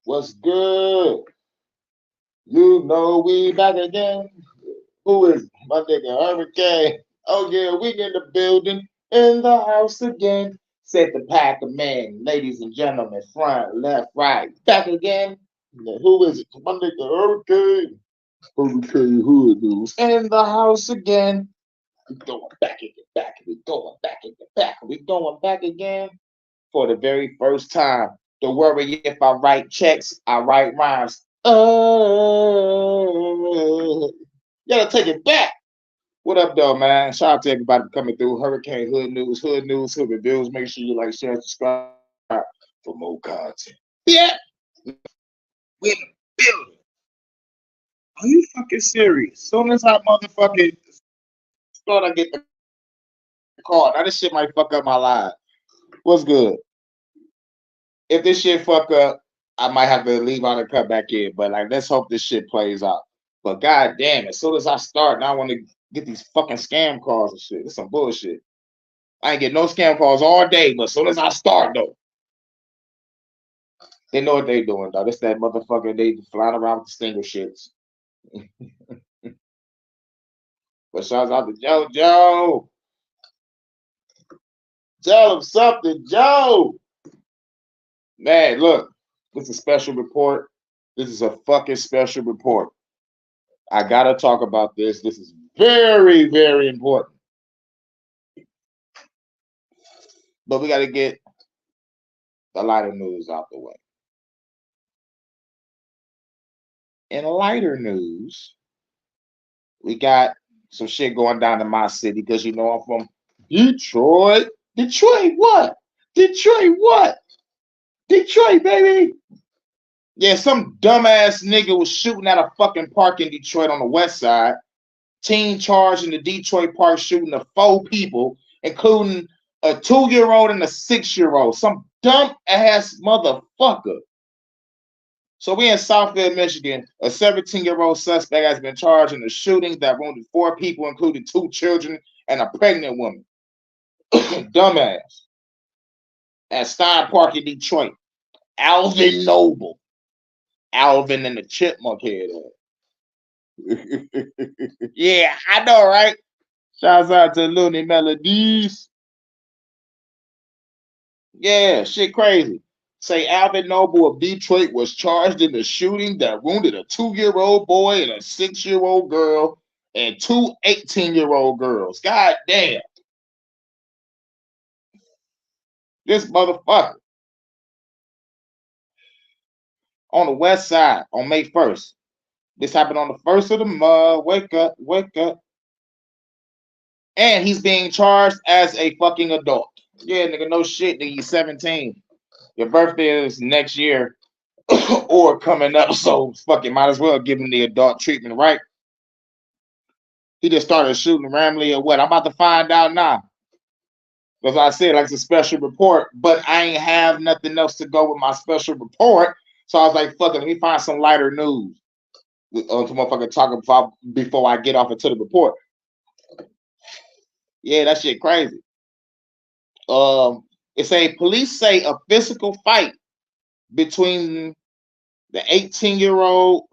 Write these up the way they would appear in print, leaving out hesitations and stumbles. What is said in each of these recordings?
What's good? You know we back again. Who is my nigga Hurricane? Oh yeah, we in the building, in the house again. Set the pack of men, ladies and gentlemen, front, left, right, back again. Who is it? My nigga Hurricane. Hurricane Hood News. In the house again. We going back and get back. We going back and get back. We going back again for the very first time. Don't worry if I write checks, I write rhymes. Oh, you gotta take it back. What up, though, man? Shout out to everybody coming through. Hurricane Hood News, Hood Reviews. Make sure you like, share, and subscribe for more content. Yeah, we in the building. Are you fucking serious? Soon as I motherfucking start, I get the call. Now this shit might fuck up my live. What's good? If this shit fuck up, I might have to leave out and cut back in. But like, let's hope this shit plays out. But god damn, as soon as I start, now I want to get these fucking scam calls and shit. It's some bullshit. I ain't get no scam calls all day, but as soon as I start though, they know what they doing though. This that motherfucker they flying around with the stinger shits. But shouts out to JoJo. Tell him something, Joe. Man, look, this is a special report. This is a fucking special report. I gotta talk about this. This is very, very important. But we gotta get the lighter news out the way. In lighter news, we got some shit going down in my city because you know I'm from Detroit. Detroit what? Detroit what? Detroit, baby. Yeah, some dumbass nigga was shooting at a fucking park in Detroit on the west side. Teen charged in the Detroit park shooting the 4 people, including a 2-year-old and a 6-year-old. Some dumb ass motherfucker. So we in Southfield, Michigan. A 17-year-old suspect has been charged in a shooting that wounded 4 people, including 2 children and a pregnant woman. Dumbass. At Stein Park in Detroit. Alvin Noble. Alvin and the chipmunk head. Yeah, I know, right? Shouts out to Looney Melodies. Yeah, shit crazy. Say Alvin Noble of Detroit was charged in the shooting that wounded a 2-year-old boy and a 6-year-old girl and 2 18-year-old girls. God damn. This motherfucker on the west side on May 1st. This happened on the 1st of the month. Wake up, wake up. And he's being charged as a fucking adult. Yeah, nigga, no shit, nigga, you 17. Your birthday is next year or coming up, so fucking might as well give him the adult treatment, right? He just started shooting randomly or what? I'm about to find out now. Because I said, like, it's a special report, but I ain't have nothing else to go with my special report. So I was like, fuck it, let me find some lighter news. To motherfucker talk before I get off into the report. Yeah, that shit crazy. It's a police say a physical fight between the 18-year-old.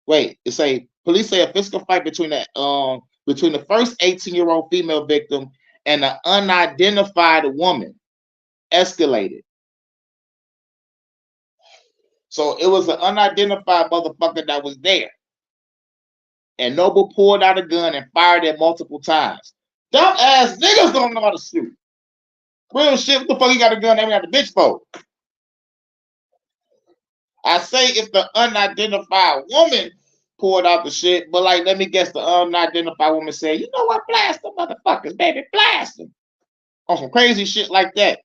Wait, it's a police say a physical fight between the first 18-year-old female victim and an unidentified woman escalated. So it was an unidentified motherfucker that was there. And Noble pulled out a gun and fired it multiple times. Dumb ass niggas don't know how to shoot. Real shit, what the fuck you got a gun aiming at the bitch for? I say if the unidentified woman pulled out the shit, but like, let me guess, the unidentified woman said, you know what, blast them motherfuckers, baby, blast them. On some crazy shit like that.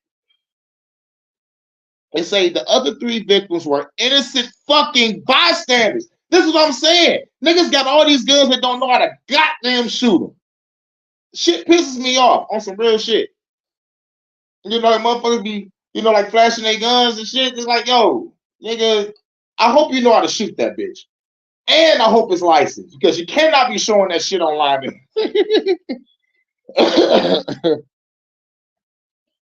They say the other 3 victims were innocent fucking bystanders. This is what I'm saying. Niggas got all these guns that don't know how to goddamn shoot them. Shit pisses me off on some real shit. You know, motherfuckers be, like flashing their guns and shit. It's like, yo, nigga, I hope you know how to shoot that bitch. And I hope it's licensed because you cannot be showing that shit online.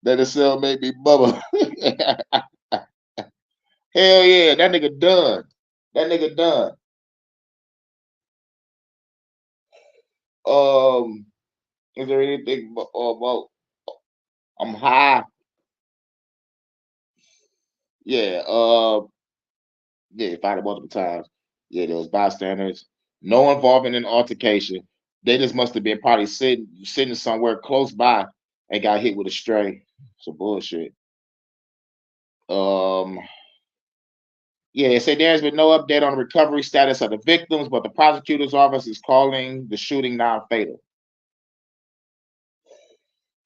That it still made me bubble. Hell yeah, that nigga done. That nigga done. Is there anything about I'm high? Yeah, yeah, fired it multiple times. Yeah, there was bystanders. No involvement in altercation. They just must have been probably sitting somewhere close by and got hit with a stray. Some bullshit. Um, yeah, it said there has been no update on the recovery status of the victims, but the prosecutor's office is calling the shooting non-fatal.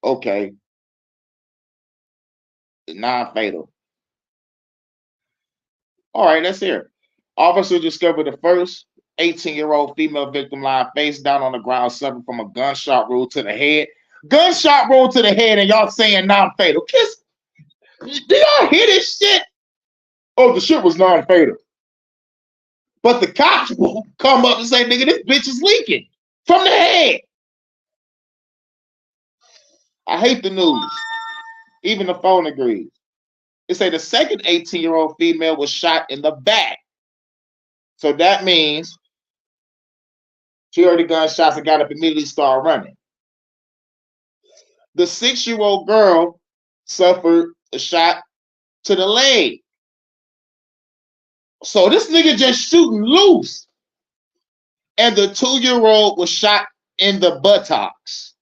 Okay, non-fatal. All right, let's hear it. Officer discovered the first 18-year-old female victim lying face down on the ground, suffering from a gunshot wound to the head. Gunshot wound to the head, and y'all saying non-fatal. Kiss, do y'all hear this shit? Oh, the shit was non-fatal. But the cops will come up and say, nigga, this bitch is leaking from the head. I hate the news. Even the phone agrees. It say the second 18-year-old female was shot in the back. So that means she heard the gunshots and got up immediately started running. The 6-year-old girl suffered a shot to the leg. So this nigga just shooting loose. And the 2-year-old was shot in the buttocks.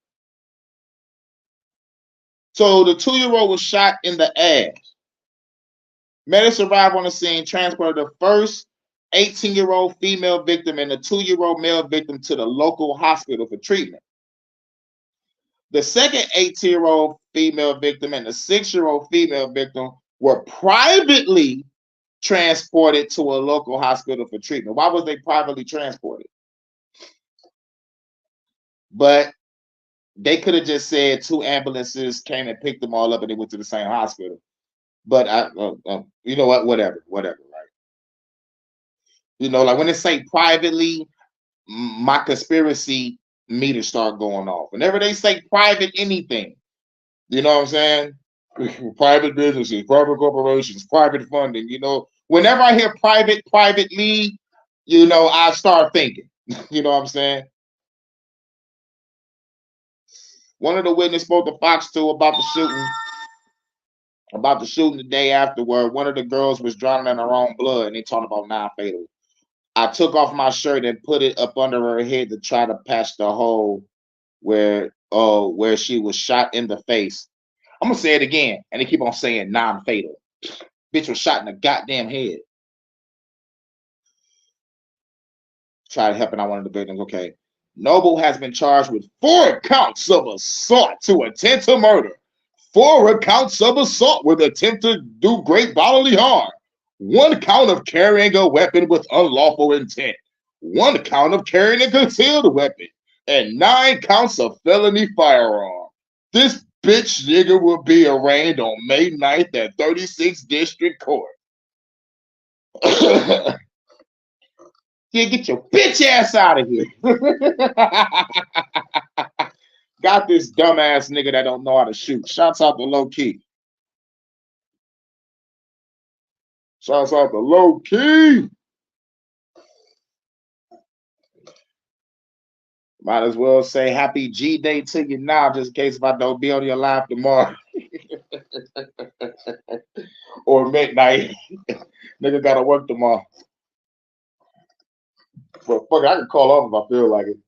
So the 2-year-old was shot in the ass. Medics arrived on the scene, transported the first 18-year-old female victim and the 2-year-old male victim to the local hospital for treatment. The second 18-year-old female victim and the 6-year-old female victim were privately transported to a local hospital for treatment. Why was they privately transported? But they could have just said 2 ambulances came and picked them all up and they went to the same hospital. But you know what? Whatever, right? You know, like when they say privately, my conspiracy meter start going off. Whenever they say private anything, you know what I'm saying? Private businesses, private corporations, private funding, you know. Whenever I hear privately, you know, I start thinking. You know what I'm saying? One of the witnesses spoke to Fox 2 about the shooting the day afterward. One of the girls was drowning in her own blood, and they talked about non-fatal. I took off my shirt and put it up under her head to try to patch the hole where she was shot in the face. I'm gonna say it again, and they keep on saying non-fatal. Bitch was shot in the goddamn head. Tried helping out one of the victims. Okay. Noble has been charged with 4 counts of assault to attempt to murder, 4 counts of assault with attempt to do great bodily harm, 1 count of carrying a weapon with unlawful intent, 1 count of carrying a concealed weapon, and 9 counts of felony firearm. This bitch nigga will be arraigned on May 9th at 36th District Court. Yeah, get your bitch ass out of here. Got this dumbass nigga that don't know how to shoot. Shouts out to Low Key. Shouts out to Low Key. Might as well say happy G Day to you now, just in case if I don't be on your live tomorrow. Or midnight. Nigga gotta work tomorrow. But fuck it, I can call off if I feel like it.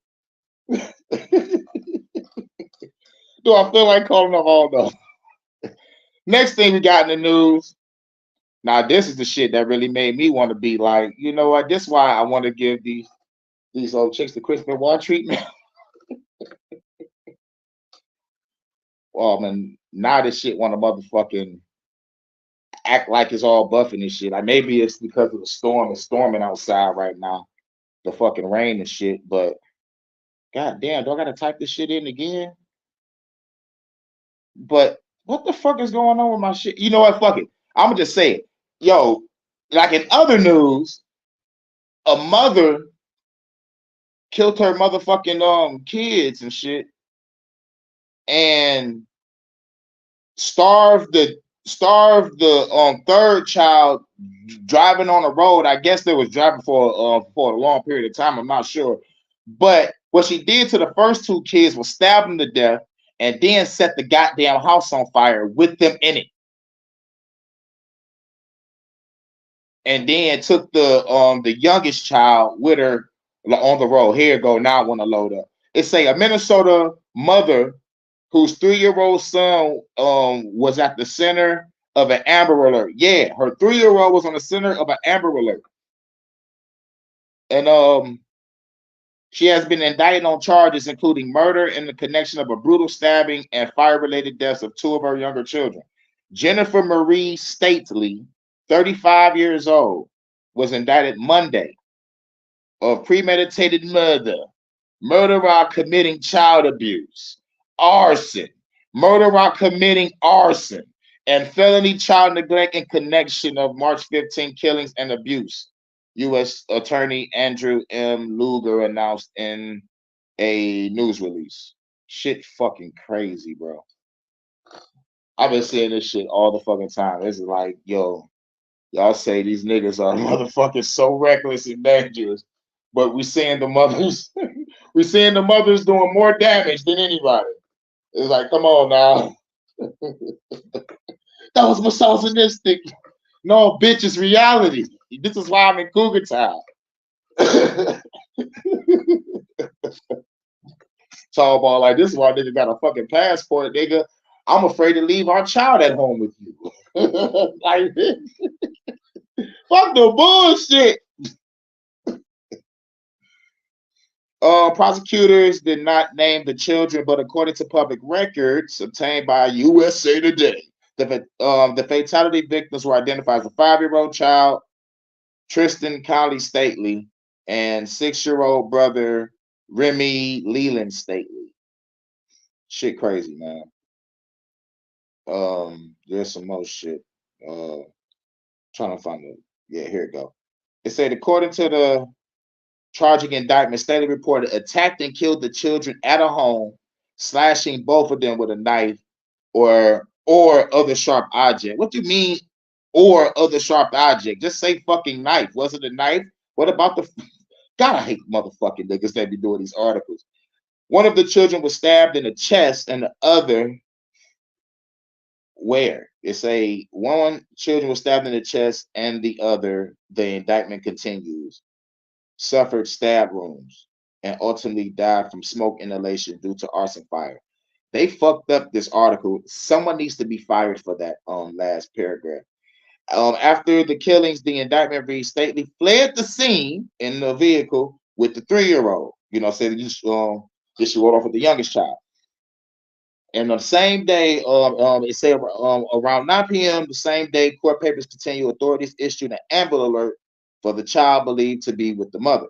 Do I feel like calling off all though? Next thing we got in the news. Now this is the shit that really made me want to be like, you know what? This is why I want to give these old chicks the Chris Benoit treatment. And now this shit want to motherfucking act like it's all buffing and shit. Like maybe it's because of the storm. It's storming outside right now. The fucking rain and shit. But god damn, do I gotta type this shit in again? But what the fuck is going on with my shit? You know what? Fuck it. I'm gonna just say it. Yo, like in other news, a mother killed her motherfucking kids and shit, and starved the third child driving on the road. I guess they was driving for a long period of time. I'm not sure, but what she did to the first two kids was stab them to death and then set the goddamn house on fire with them in it, and then took the youngest child with her on the road. Here you go. Now I want to load up. It say a Minnesota mother whose 3-year-old son was at the center of an Amber Alert. Yeah, her 3-year-old was on the center of an Amber Alert, and she has been indicted on charges including murder in the connection of a brutal stabbing and fire-related deaths of two of her younger children. Jennifer Marie Stately, 35 years old, was indicted Monday of premeditated murder while committing child abuse, arson, murder while committing arson, and felony child neglect in connection of March 15 killings and abuse. U.S. Attorney Andrew M. Luger announced in a news release. Shit fucking crazy, bro. I've been seeing this shit all the fucking time. It's like, yo, y'all say these niggas are motherfucking so reckless and dangerous, but we seeing the mothers, we seeing the mothers doing more damage than anybody. It's like, come on now. That was misogynistic. No, bitch, it's reality. This is why I'm in Cougar Town. Tall ball like this is why nigga got a fucking passport, nigga. I'm afraid to leave our child at home with you. Like, fuck the bullshit. Prosecutors did not name the children, but according to public records obtained by USA Today, the fatality victims were identified as a 5-year-old child, Tristan Collie Stately, and 6-year-old brother Remy Leland Stately. Shit crazy, man. There's some more shit. Trying to find it. Yeah, here it go. It said according to the charging indictment, Stately reported attacked and killed the children at a home, slashing both of them with a knife or other sharp object. What do you mean or other sharp object? Just say fucking knife. Was it a knife? What about the God, I hate motherfucking niggas that be doing these articles. One of the children was stabbed in the chest and the other where? It's a one children was stabbed in the chest and the other, the indictment continues, suffered stab wounds and ultimately died from smoke inhalation due to arson fire. They fucked up this article. Someone needs to be fired for that last paragraph. After the killings, the indictment reads Stately fled the scene in the vehicle with the 3-year-old. You know, said she rode off with the youngest child. And on the same day, it said around 9 p.m. the same day, court papers continue. Authorities issued an Amber Alert for the child believed to be with the mother.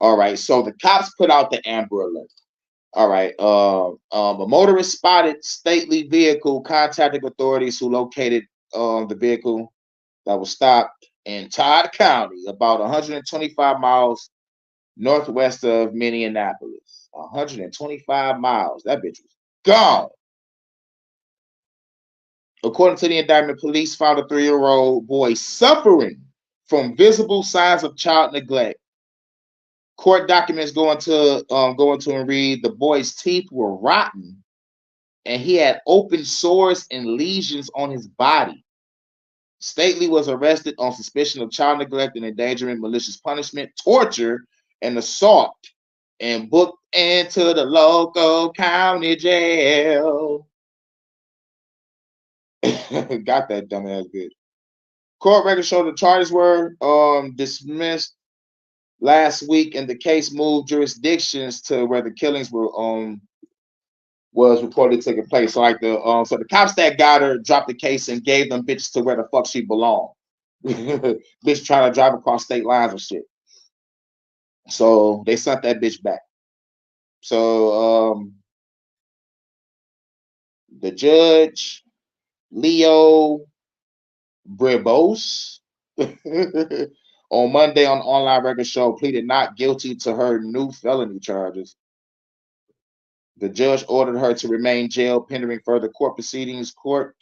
All right, so the cops put out the Amber Alert. All right, a motorist spotted Stately vehicle, contacted authorities who located the vehicle that was stopped in Todd County, about 125 miles northwest of Minneapolis. 125 miles. That bitch was gone. According to the indictment, police found a 3-year-old boy suffering from visible signs of child neglect. Court documents go into and read the boy's teeth were rotten and he had open sores and lesions on his body. Stately was arrested on suspicion of child neglect and endangerment, malicious punishment, torture, and assault, and booked into the local county jail. Got that dumbass bitch. Court records show the charges were dismissed last week, and the case moved jurisdictions to where the killings were was reported taking place. So like the cops that got her dropped the case and gave them bitches to where the fuck she belonged. Bitch trying to drive across state lines and shit. So they sent that bitch back. So the judge, Leo Bribos, on Monday on online record show pleaded not guilty to her new felony charges. The judge ordered her to remain jailed pending further court proceedings. Court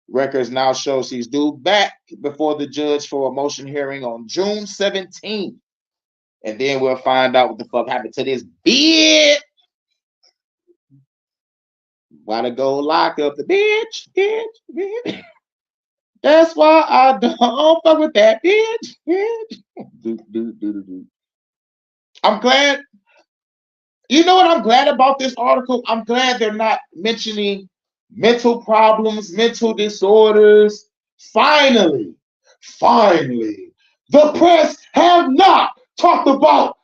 Records now shows he's due back before the judge for a motion hearing on June 17th. And then we'll find out what the fuck happened to this bitch. Wanna go lock up the bitch. That's why I don't fuck with that bitch. I'm glad. You know what I'm glad about this article? I'm glad they're not mentioning mental problems, mental disorders. Finally, the press have not talked about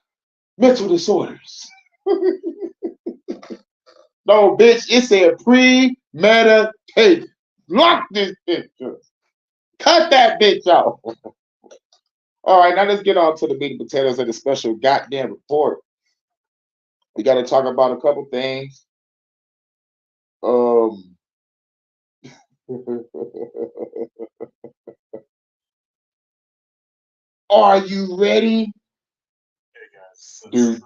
mental disorders. No, bitch, it said premeditated. Lock this bitch up. Cut that bitch out. All right, now let's get on to the meat and potatoes of the special goddamn report. We got to talk about a couple things. Are you ready? Dude.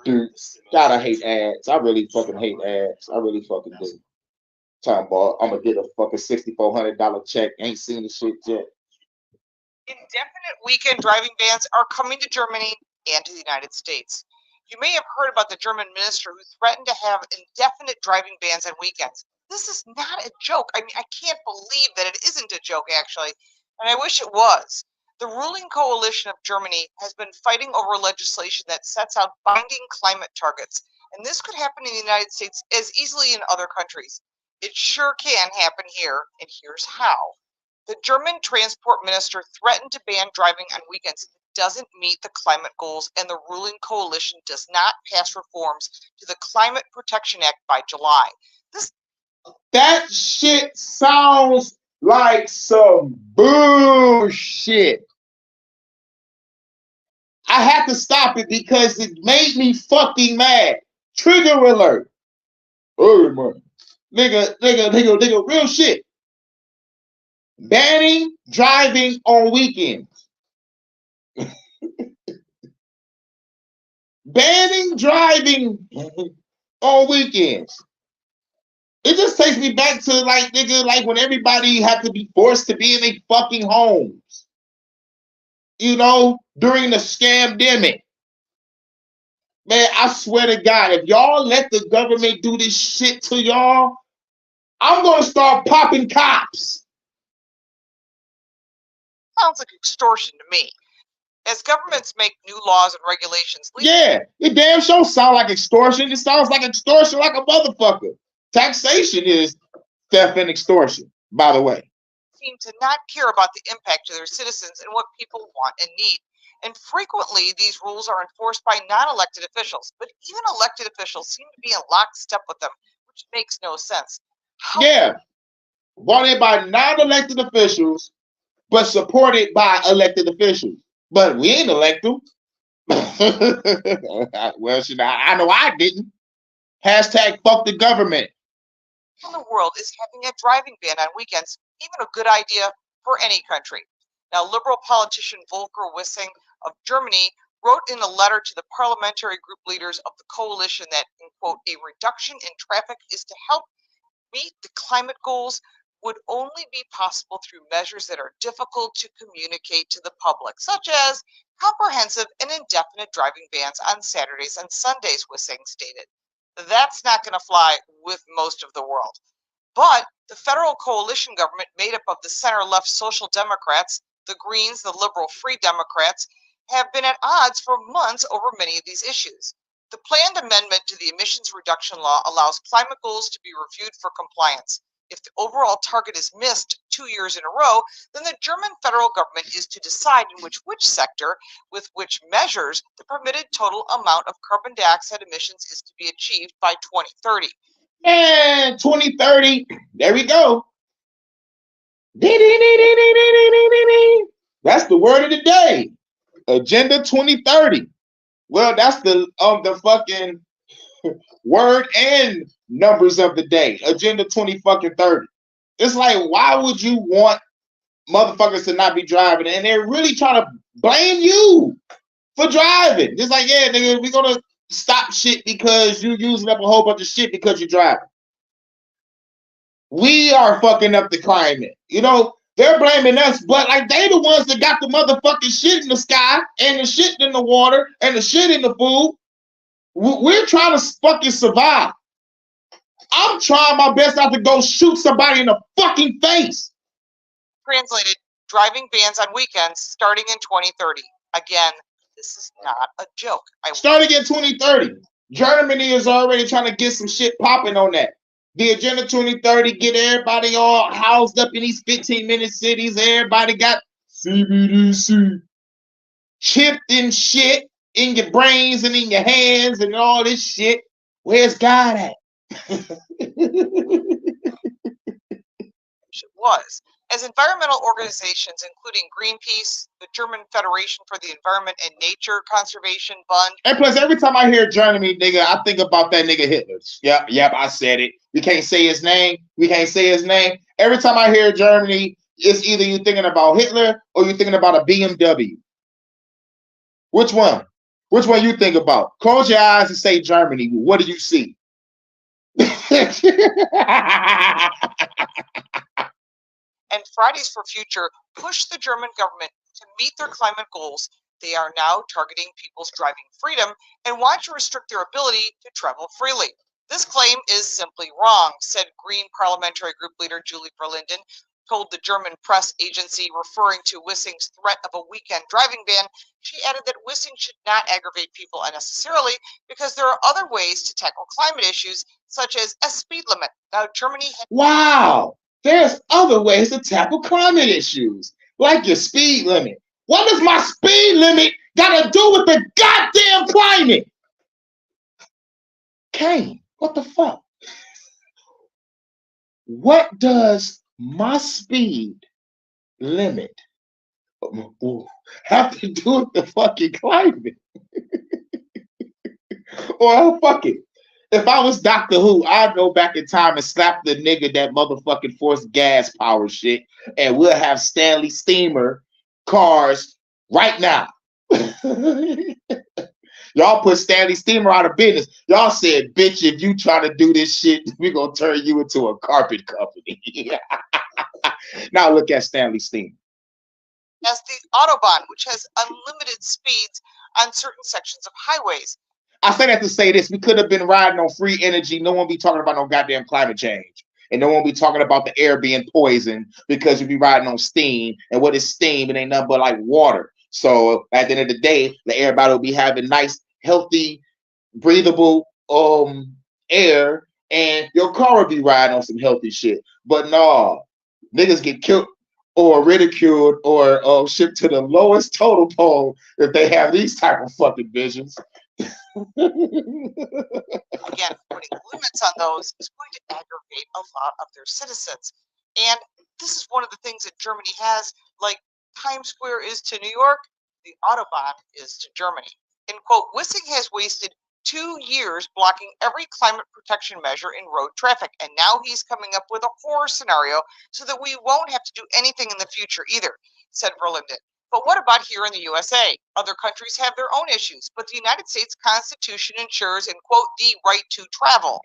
God, I hate ads. I really fucking hate ads. I really fucking do. Time about I'm gonna get a fucking $6,400 check. Ain't seen the shit yet. Indefinite weekend driving bans are coming to Germany and to the United States. You may have heard about the German minister who threatened to have indefinite driving bans on weekends. This is not a joke. I mean, I can't believe that it isn't a joke, actually, and I wish it was. The ruling coalition of Germany has been fighting over legislation that sets out binding climate targets, and this could happen in the United States as easily in other countries. It sure can happen here, and here's how. The German transport minister threatened to ban driving on weekends. It doesn't meet the climate goals, and the ruling coalition does not pass reforms to the Climate Protection Act by July. That shit sounds like some bullshit. I had to stop it because it made me fucking mad. Trigger alert. Oh man. Nigga, real shit. Banning driving on weekends. Banning driving on weekends. It just takes me back to like when everybody had to be forced to be in their fucking homes. You know, during the scamdemic. Man, I swear to God, if y'all let the government do this shit to y'all, I'm gonna start popping cops. Sounds like extortion to me. As governments make new laws and regulations, yeah, it damn sure sounds like extortion. It sounds like extortion like a motherfucker. Taxation is theft and extortion, by the way. Seem to not care about the impact to their citizens and what people want and need. And frequently, these rules are enforced by non-elected officials, but even elected officials seem to be in lockstep with them, which makes no sense. Yeah, wanted by non-elected officials, but supported by elected officials. But we ain't elect them. Well, I know I didn't. Hashtag fuck the government. In the world is having a driving ban on weekends even a good idea for any country? Now, liberal politician Volker Wissing of Germany wrote in a letter to the parliamentary group leaders of the coalition that, in quote, a reduction in traffic is to help meet the climate goals would only be possible through measures that are difficult to communicate to the public, such as comprehensive and indefinite driving bans on Saturdays and Sundays, Wissing stated. That's not going to fly with most of the world. But the federal coalition government made up of the center-left Social Democrats, the Greens, the liberal Free Democrats, have been at odds for months over many of these issues. The planned amendment to the emissions reduction law allows climate goals to be reviewed for compliance. If the overall target is missed 2 years in a row, then the German federal government is to decide in which sector, with which measures, the permitted total amount of carbon dioxide emissions is to be achieved by 2030. And 2030, there we go. That's the word of the day. Agenda 2030. Well, that's the fucking word and numbers of the day. Agenda 2030. It's like, why would you want motherfuckers to not be driving? And they're really trying to blame you for driving. It's like, yeah, nigga, we're gonna stop shit because you're using up a whole bunch of shit because you're driving. We are fucking up the climate. You know, they're blaming us, but like they the ones that got the motherfucking shit in the sky and the shit in the water and the shit in the food. We're trying to fucking survive. I'm trying my best not to go shoot somebody in the fucking face. Translated, driving bans on weekends starting in 2030. Again, this is not a joke. Starting in 2030. Germany is already trying to get some shit popping on that. The Agenda 2030, get everybody all housed up in these 15-minute cities. Everybody got CBDC chipped in shit in your brains and in your hands and all this shit. Where's God at? It was. As environmental organizations, including Greenpeace, the German Federation for the Environment and Nature Conservation, Bund. And plus, every time I hear Germany, nigga, I think about that nigga Hitler. Yep, I said it. We can't say his name. Every time I hear Germany, it's either you thinking about Hitler or you thinking about a BMW. Which one? Which one you think about? Close your eyes and say Germany. What do you see? And Fridays for Future push the German government to meet their climate goals. They are now targeting people's driving freedom and want to restrict their ability to travel freely. This claim is simply wrong, said Green Parliamentary Group leader Julie Verlinden, told the German press agency, referring to Wissing's threat of a weekend driving ban. She added that Wissing should not aggravate people unnecessarily because there are other ways to tackle climate issues, such as a speed limit. Now, Germany had— Wow! There's other ways to tackle climate issues, like your speed limit. What does my speed limit got to do with the goddamn climate? Kane, what the fuck? What does my speed limit have to do with the fucking climate? Or fuck it. If I was Doctor Who, I'd go back in time and slap the nigga that motherfucking forced gas power shit, and we'll have Stanley Steamer cars right now. Y'all put Stanley Steamer out of business. Y'all said, bitch, if you try to do this shit, we're going to turn you into a carpet company. Now look at Stanley Steamer. As the Autobahn, which has unlimited speeds on certain sections of highways. I say that to say this. We could have been riding on free energy. No one be talking about no goddamn climate change. And no one be talking about the air being poisoned because you be riding on steam. And what is steam? It ain't nothing but like water. So at the end of the day, everybody will be having nice, healthy, breathable air. And your car will be riding on some healthy shit. But no, niggas get killed or ridiculed or shipped to the lowest total pole if they have these type of fucking visions. Again, putting limits on those is going to aggravate a lot of their citizens. And this is one of the things that Germany has, like Times Square is to New York, the Autobahn is to Germany. In quote, Wissing has wasted 2 years blocking every climate protection measure in road traffic, and now he's coming up with a horror scenario so that we won't have to do anything in the future either, said Verlinden. But what about here in the USA? Other countries have their own issues, but the United States Constitution ensures, in quote, the right to travel.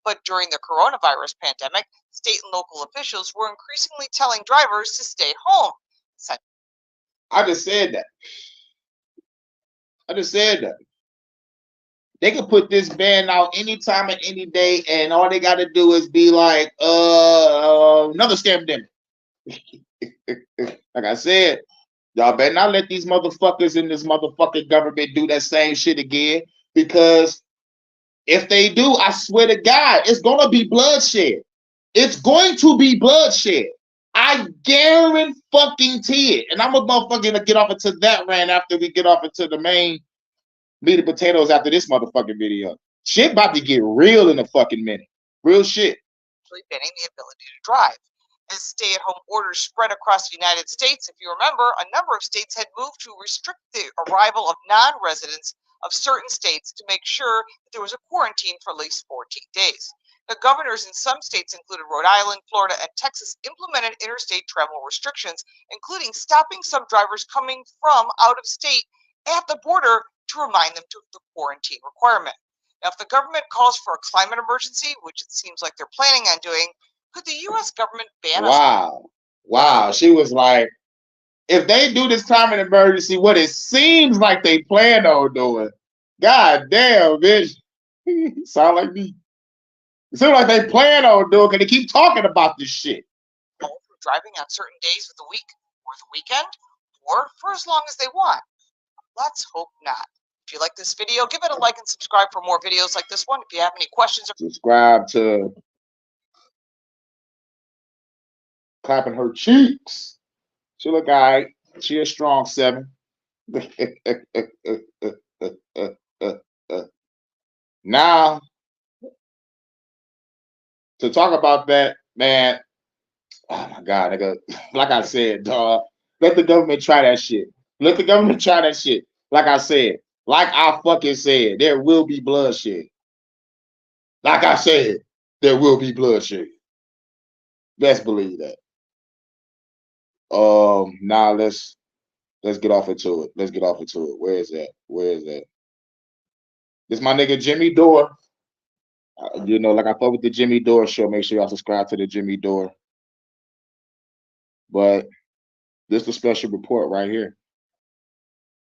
But during the coronavirus pandemic, state and local officials were increasingly telling drivers to stay home. I just said that. They can put this ban out anytime and any day, and all they got to do is be like, another scam demo. Like I said, y'all better not let these motherfuckers in this motherfucking government do that same shit again, because if they do, I swear to God, it's going to be bloodshed. It's going to be bloodshed. I guarantee it. And I'm a motherfucker get off into that rant after we get off into the main meat and potatoes after this motherfucking video. Shit about to get real in a fucking minute. Real shit. Banning the ability to drive. As stay-at-home orders spread across the United States, if you remember, a number of states had moved to restrict the arrival of non-residents of certain states to make sure that there was a quarantine for at least 14 days. The governors in some states, including Rhode Island, Florida, and Texas, implemented interstate travel restrictions, including stopping some drivers coming from out of state at the border to remind them of the quarantine requirement. Now, if the government calls for a climate emergency, which it seems like they're planning on doing, Could the U.S. government ban us? Wow. She was like, if they do this time of emergency, what it seems like they plan on doing, god damn, bitch. Sound like me. It seems like they plan on doing, because they keep talking about this shit. For driving on certain days of the week or the weekend, or for as long as they want. Let's hope not. If you like this video, give it a like and subscribe for more videos like this one. If you have any questions, subscribe to Clapping Her Cheeks. She look all right. She a strong 7. Now, to talk about that, man, oh my God, nigga, like I said, dog, let the government try that shit. Let the government try that shit. Like I said, like I fucking said, there will be bloodshed. Like I said, there will be bloodshed. Best believe that. Now let's get off into it. Let's get off into it. Where is that? This my nigga Jimmy Dore. You know, like I thought with the Jimmy Dore show. Make sure y'all subscribe to the Jimmy Dore. But this is the special report right here.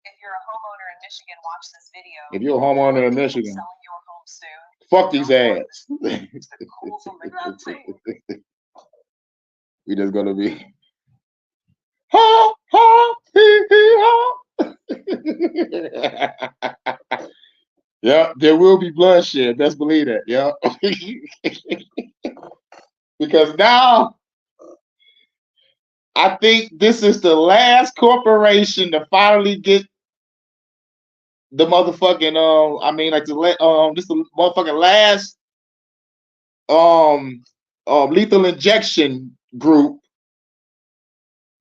If you're a homeowner in Michigan, watch this video. If you're a homeowner in Michigan, fuck these ads. We just gonna be ha ha hee hee ha. Yeah, there will be bloodshed. Best believe that. Yeah. Because now I think this is the last corporation to finally get the motherfucking this is the motherfucking last lethal injection group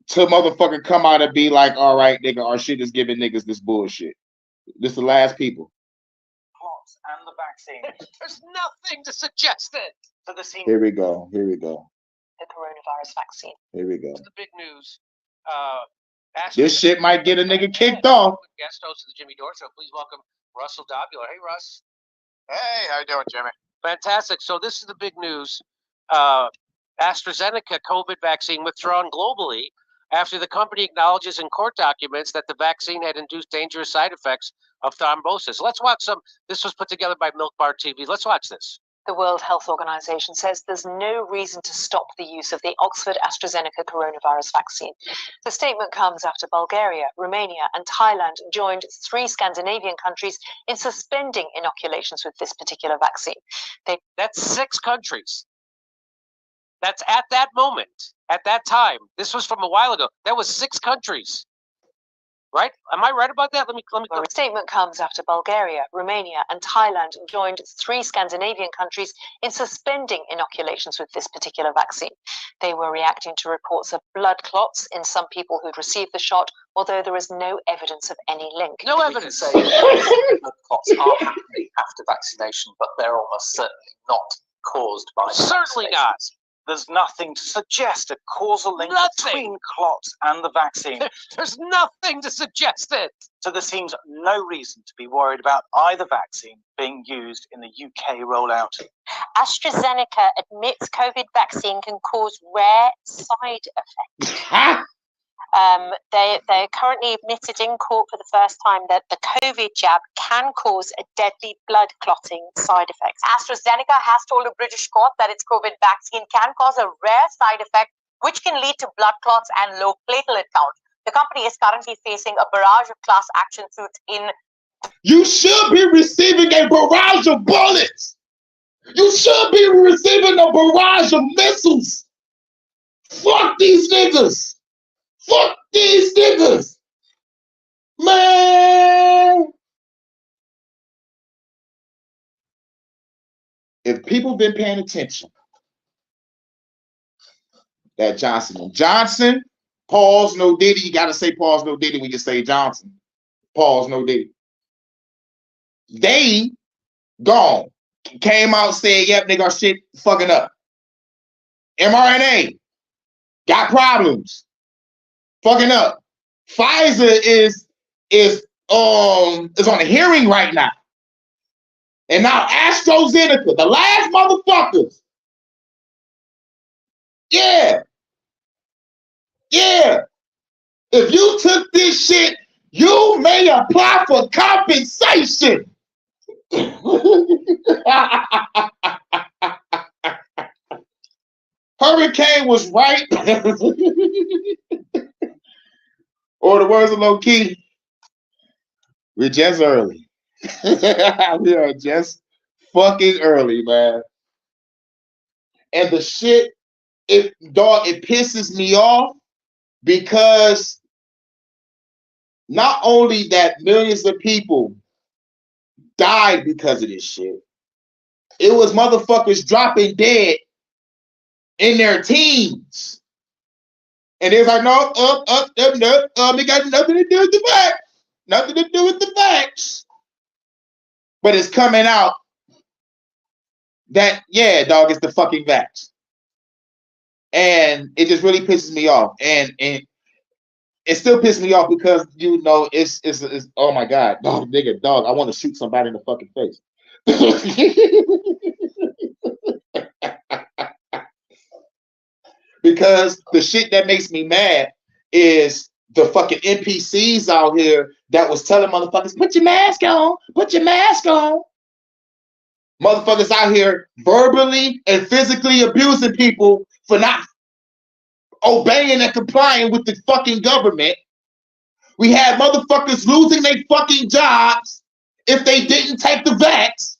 to motherfucking come out and be like, all right, nigga, our shit is giving niggas this bullshit. This is the last people. And the vaccine. There's nothing to suggest it. So the scene. Here we go. The coronavirus vaccine. Here we go. The big news. This shit might get a nigga kicked off. Guest host of the Jimmy Dore Show. Please welcome Russell Dobular. Hey, Russ. Hey, how you doing, Jimmy? Fantastic. So this is the big news. AstraZeneca COVID vaccine withdrawn globally after the company acknowledges in court documents that the vaccine had induced dangerous side effects of thrombosis. Let's watch some. This was put together by Milk Bar TV. Let's watch this. The World Health Organization says there's no reason to stop the use of the Oxford AstraZeneca coronavirus vaccine. The statement comes after Bulgaria, Romania, and Thailand joined 3 Scandinavian countries in suspending inoculations with this particular vaccine. That's 6 countries. That's at that moment, at that time. This was from a while ago. That was 6 countries. Right? Am I right about that? Let me. The statement comes after Bulgaria, Romania, and Thailand joined 3 Scandinavian countries in suspending inoculations with this particular vaccine. They were reacting to reports of blood clots in some people who'd received the shot, although there is no evidence of any link. No evidence. Say blood clots are happening after vaccination, but they're almost certainly not caused by Certainly not. There's nothing to suggest a causal link between clots and the vaccine. There's nothing to suggest it. So there seems no reason to be worried about either vaccine being used in the UK rollout. AstraZeneca admits COVID vaccine can cause rare side effects. They currently admitted in court for the first time that the COVID jab can cause a deadly blood clotting side effects. AstraZeneca has told a British court that its COVID vaccine can cause a rare side effect which can lead to blood clots and low platelet count. The company is currently facing a barrage of class action suits in... You should be receiving a barrage of bullets. You should be receiving a barrage of missiles. Fuck these niggas. Fuck these niggas. Man. If people been paying attention, that Johnson, pause, no Diddy. You got to say pause, no Diddy when you say Johnson. Pause, no Diddy. They gone. Came out saying, yep, nigga, our shit fucking up. mRNA got problems. Fucking up. Pfizer is on a hearing right now. And now AstraZeneca, the last motherfuckers Yeah. Yeah. If you took this shit, you may apply for compensation. Hurricane was right. Or the words of low key, we're just early. We are just fucking early, man. And the shit, it pisses me off because not only that millions of people died because of this shit, it was motherfuckers dropping dead in their teens. And it's like, no, it got nothing to do with the facts. Nothing to do with the facts. But it's coming out that, yeah, dog, it's the fucking facts. And it just really pisses me off. And it still pisses me off because, you know, it's oh my God, dog, nigga, dog, I want to shoot somebody in the fucking face. Because the shit that makes me mad is the fucking NPCs out here that was telling motherfuckers, put your mask on, put your mask on. Motherfuckers out here verbally and physically abusing people for not obeying and complying with the fucking government. We had motherfuckers losing their fucking jobs if they didn't take the vax.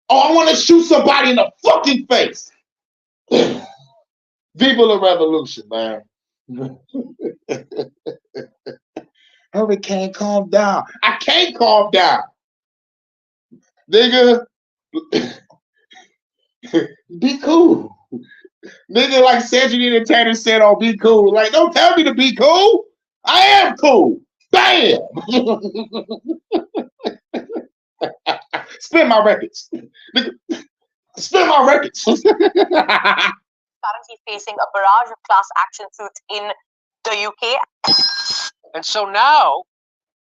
Oh, I want to shoot somebody in the fucking face. Viva la revolution, man. Hurricane, calm down. I can't calm down. Nigga, be cool. Nigga, like Cedric the Entertainer said, oh, be cool. Like, don't tell me to be cool. I am cool. Bam! Spin my records. Spin my records. Currently facing a barrage of class action suits in the UK. And so now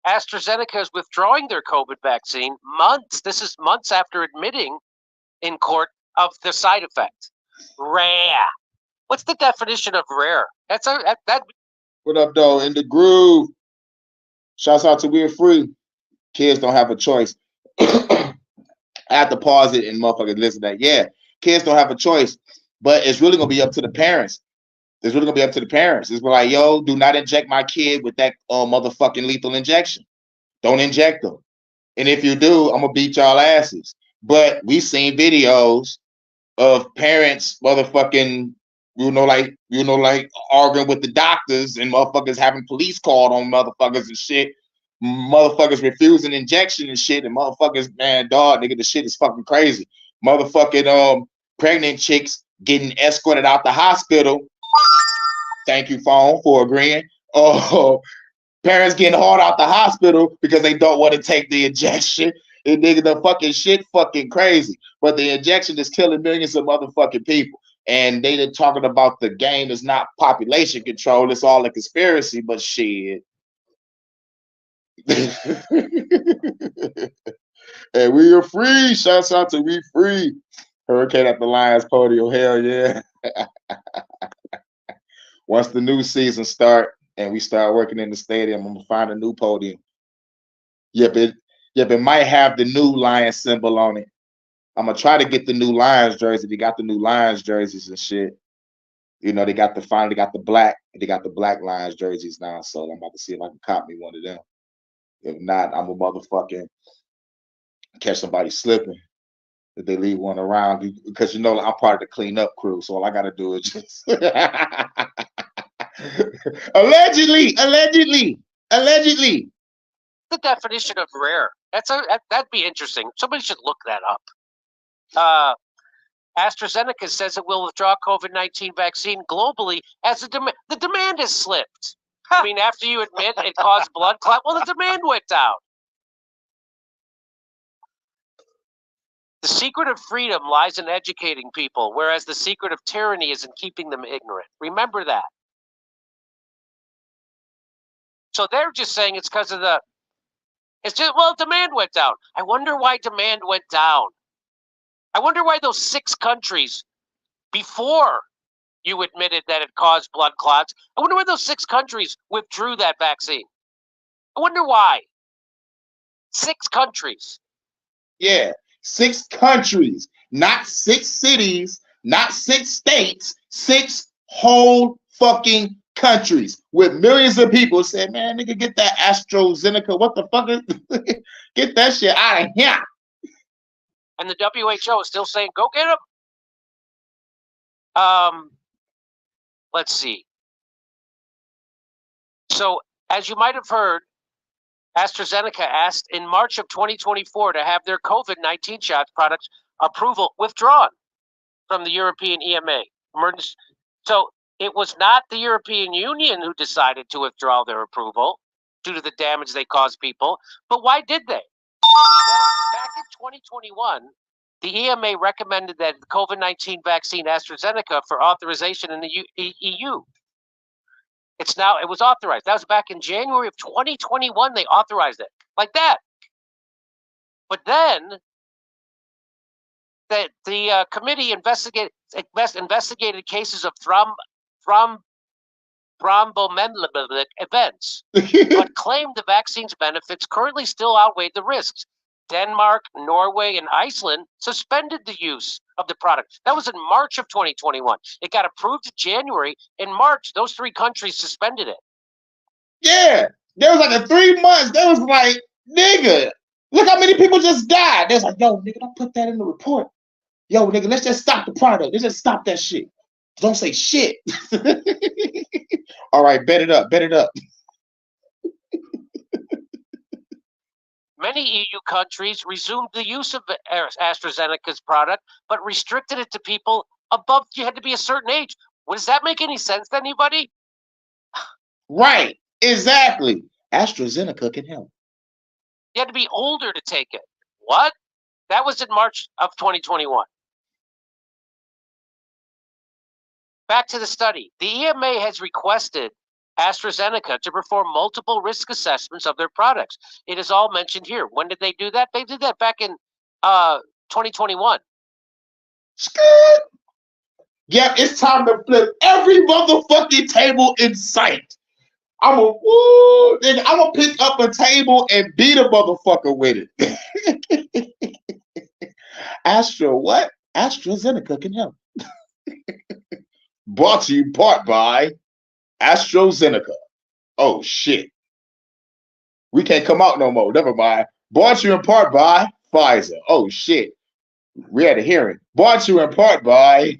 AstraZeneca is withdrawing their COVID vaccine this is months after admitting in court of the side effect. Rare. What's the definition of rare? What up, though? In the groove. Shouts out to We're Free. Kids don't have a choice. I have to pause it and motherfuckers listen to that. Yeah, kids don't have a choice, but it's really gonna be up to the parents. It's really gonna be up to the parents. It's like, yo, do not inject my kid with that motherfucking lethal injection. Don't inject them. And if you do, I'm gonna beat y'all asses. But we seen videos of parents motherfucking, like arguing with the doctors and motherfuckers having police called on motherfuckers and shit. Motherfuckers refusing injection and shit, and motherfuckers, man, dog, nigga, the shit is fucking crazy. Motherfucking pregnant chicks getting escorted out the hospital. Thank you, phone, for agreeing. Oh, parents getting hauled out the hospital because they don't want to take the injection. And nigga, the fucking shit fucking crazy. But the injection is killing millions of motherfucking people. And they talking about the game is not population control. It's all a conspiracy, but shit. And we are free. Shouts out to We Free. Hurricane at the Lions podium. Hell yeah. Once the new season start and we start working in the stadium, I'm gonna find a new podium. Yep, it might have the new Lion symbol on it. I'm gonna try to get the new Lions jersey. They got the new Lions jerseys and shit. You know, they finally got the black Lions jerseys now. So I'm about to see if I can cop me one of them. If not, I'm a motherfucking catch somebody slipping if they leave one around, because you know I'm part of the cleanup crew. So all I gotta do is just allegedly. The definition of rare. That'd be interesting. Somebody should look that up. AstraZeneca says it will withdraw COVID-19 vaccine globally as the demand has slipped. I mean, after you admit it caused blood clot, well, the demand went down. The secret of freedom lies in educating people, whereas the secret of tyranny is in keeping them ignorant. Remember that. So they're just saying it's because of demand went down. I wonder why demand went down. I wonder why those 6 countries before you admitted that it caused blood clots. I wonder why those 6 countries withdrew that vaccine. I wonder why. 6 countries. Yeah, 6 countries, not 6 cities, not 6 states, 6 whole fucking countries with millions of people said, man, nigga, get that AstraZeneca. What the fuck is get that shit out of here. And the WHO is still saying, go get them. Let's see. So, as you might have heard, AstraZeneca asked in March of 2024 to have their COVID-19 shot products approval withdrawn from the European EMA. So it was not the European Union who decided to withdraw their approval due to the damage they caused people. But why did they? Well, back in 2021, the EMA recommended that the COVID-19 vaccine AstraZeneca for authorization in the EU. It was authorized. That was back in January of 2021. They authorized it like that. But then the committee investigated cases of thromboembolic events, but claimed the vaccine's benefits currently still outweighed the risks. Denmark, Norway, and Iceland suspended the use of the product. That was in March of 2021. It got approved in January. In March, those 3 countries suspended it. Yeah, there was like a 3 months. There was like, nigga, look how many people just died. They was like, yo, nigga, don't put that in the report. Yo, nigga, let's just stop the product. Let's just stop that shit. Don't say shit. All right, bet it up. Many EU countries resumed the use of AstraZeneca's product, but restricted it to people above. You had to be a certain age. Does that make any sense to anybody? Right, exactly. AstraZeneca can help. You had to be older to take it. What? That was in March of 2021. Back to the study. The EMA has requested AstraZeneca to perform multiple risk assessments of their products. It is all mentioned here. When did they do that? They did that back in 2021. Yeah, it's time to flip every motherfucking table in sight. I'm gonna pick up a table and beat a motherfucker with it. What? AstraZeneca can help. Brought to you in part by AstraZeneca. Oh shit. We can't come out no more. Never mind. Brought to you in part by Pfizer. Oh shit. We had a hearing. Brought to you in part by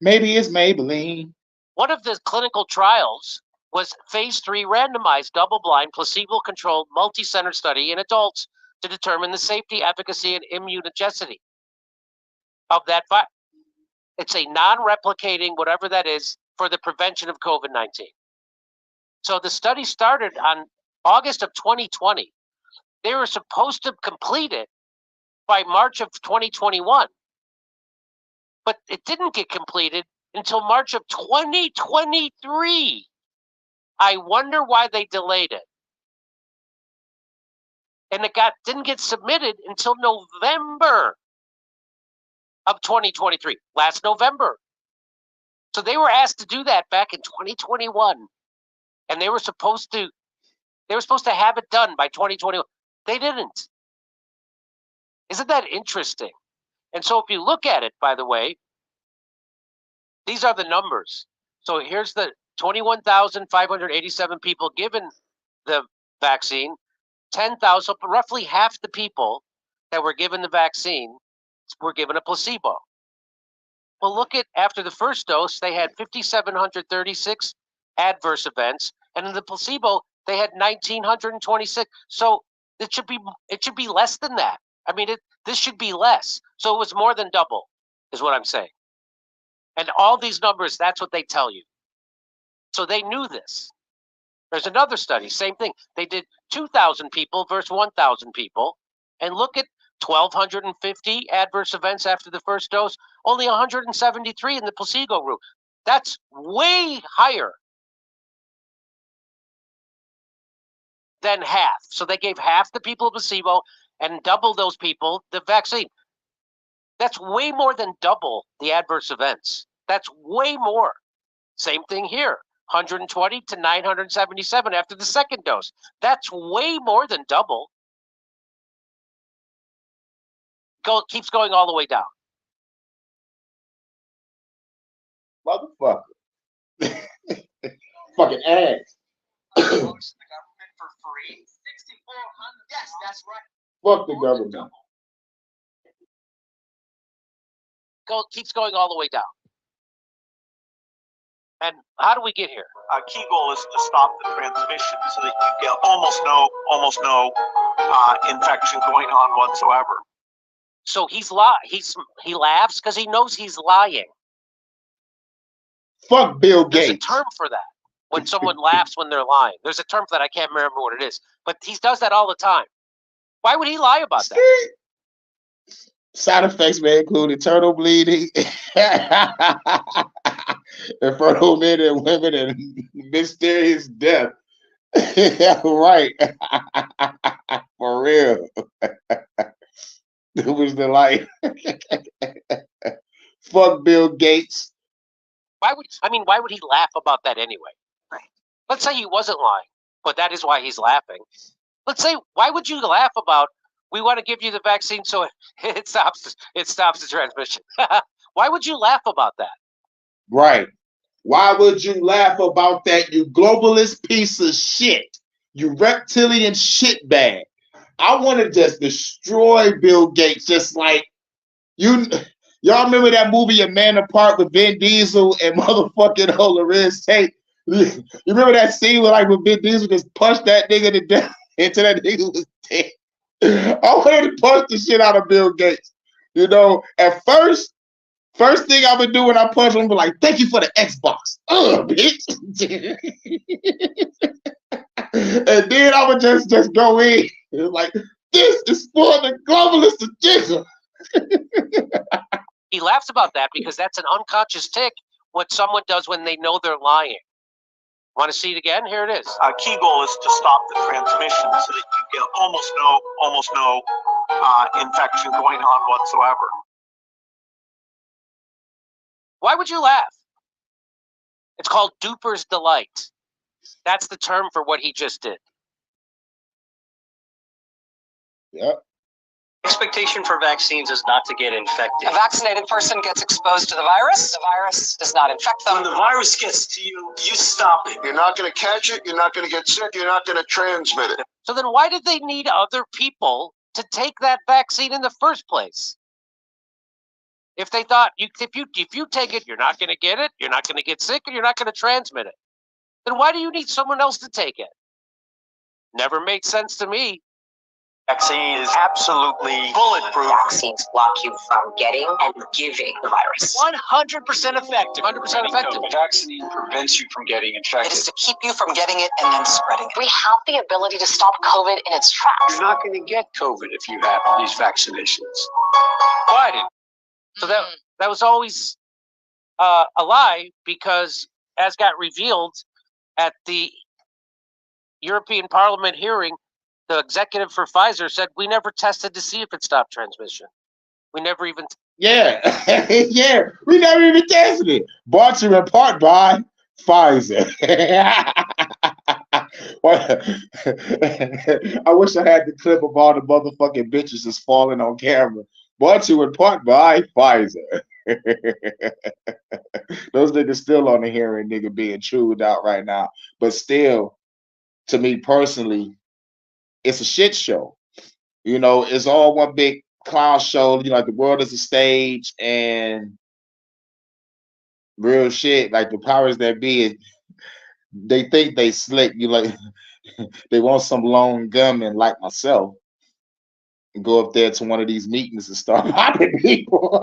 maybe it's Maybelline. One of the clinical trials was phase 3 randomized, double-blind, placebo-controlled, multi-center study in adults to determine the safety, efficacy, and immunogenicity of that virus. It's a non-replicating, whatever that is, for the prevention of COVID-19. So the study started on August of 2020. They were supposed to complete it by March of 2021, but it didn't get completed until March of 2023. I wonder why they delayed it. And it didn't get submitted until November of 2023, last November. So they were asked to do that back in 2021, and they were supposed to have it done by 2021. They didn't. Isn't that interesting? And so if you look at it, by the way, these are the numbers. So here's the 21,587 people given the vaccine, 10,000, roughly half the people that were given the vaccine were given a placebo. Well, look at after the first dose, they had 5,736 adverse events, and in the placebo, they had 1,926. So it should be less than that. I mean, this should be less. So it was more than double, is what I'm saying. And all these numbers, that's what they tell you. So they knew this. There's another study, same thing. They did 2,000 people versus 1,000 people, and look at 1,250 adverse events after the first dose, only 173 in the placebo group. That's way higher than half. So they gave half the people a placebo and double those people the vaccine. That's way more than double the adverse events. That's way more. Same thing here. 120 to 977 after the second dose. That's way more than double. Keeps going all the way down. Motherfucker. Fucking ass. The government for free. 6,400. Yes, that's right. Fuck the government. Keeps going all the way down. And how do we get here? Our key goal is to stop the transmission so that you get almost no infection going on whatsoever. So he laughs because he knows he's lying. Fuck Bill There's Gates. a term for that. When someone laughs when they're lying. There's a term for that. I can't remember what it is. But he does that all the time. Why would he lie about that? Side effects may include internal bleeding, infertile men and women, and mysterious death. Right. For real. It was the life. Fuck Bill Gates. Why would he laugh about that anyway? Right. Let's say he wasn't lying, but that is why he's laughing. Let's say, why would you laugh about, we want to give you the vaccine so it stops the transmission? Why would you laugh about that? Right. Why would you laugh about that, you globalist piece of shit? You reptilian shitbag. I want to just destroy Bill Gates, just like you. Y'all remember that movie A Man Apart with Vin Diesel and motherfucking Lorenz Tate? You remember that scene where like when Vin Diesel just punched that nigga to death until that nigga was dead? I wanted to punch the shit out of Bill Gates. You know, at first thing I would do when I punch him, be like, "Thank you for the Xbox, bitch." And then I would just go in. It was like, this is for the globalist agenda. He laughs about that because that's an unconscious tick, what someone does when they know they're lying. Want to see it again? Here it is. Our key goal is to stop the transmission so that you get almost no infection going on whatsoever. Why would you laugh? It's called duper's delight. That's the term for what he just did. Yep. Expectation for vaccines is not to get infected. A vaccinated person gets exposed to the virus does not infect them. When the virus gets to you, you stop it. You're not going to catch it. You're not going to get sick. You're not going to transmit it. So then why did they need other people to take that vaccine in the first place? If they thought if you take it, you're not going to get it, you're not going to get sick, and you're not going to transmit it, then why do you need someone else to take it? Never made sense to me. Vaccine is absolutely bulletproof. Vaccines block you from getting and giving the virus. 100% effective. 100% effective. Vaccine prevents you from getting It infected. is to keep you from getting it and then spreading it. We have the ability to stop COVID in its tracks. You're not going to get COVID if you have these vaccinations. Why? So that was always a lie, because as got revealed at the European Parliament hearing, the executive for Pfizer said, we never tested to see if it stopped transmission. We never even... Yeah. Yeah. We never even tested it. Brought to you in part by Pfizer. I wish I had the clip of all the motherfucking bitches that's falling on camera. Brought to you in part by Pfizer. Those niggas still on the hearing, nigga, being chewed out right now. But still, to me personally, it's a shit show. You know, it's all one big clown show. You know, like the world is a stage, and real shit, like the powers that be, they think they slick. You like, they want some lone gunman like myself and go up there to one of these meetings and start popping people.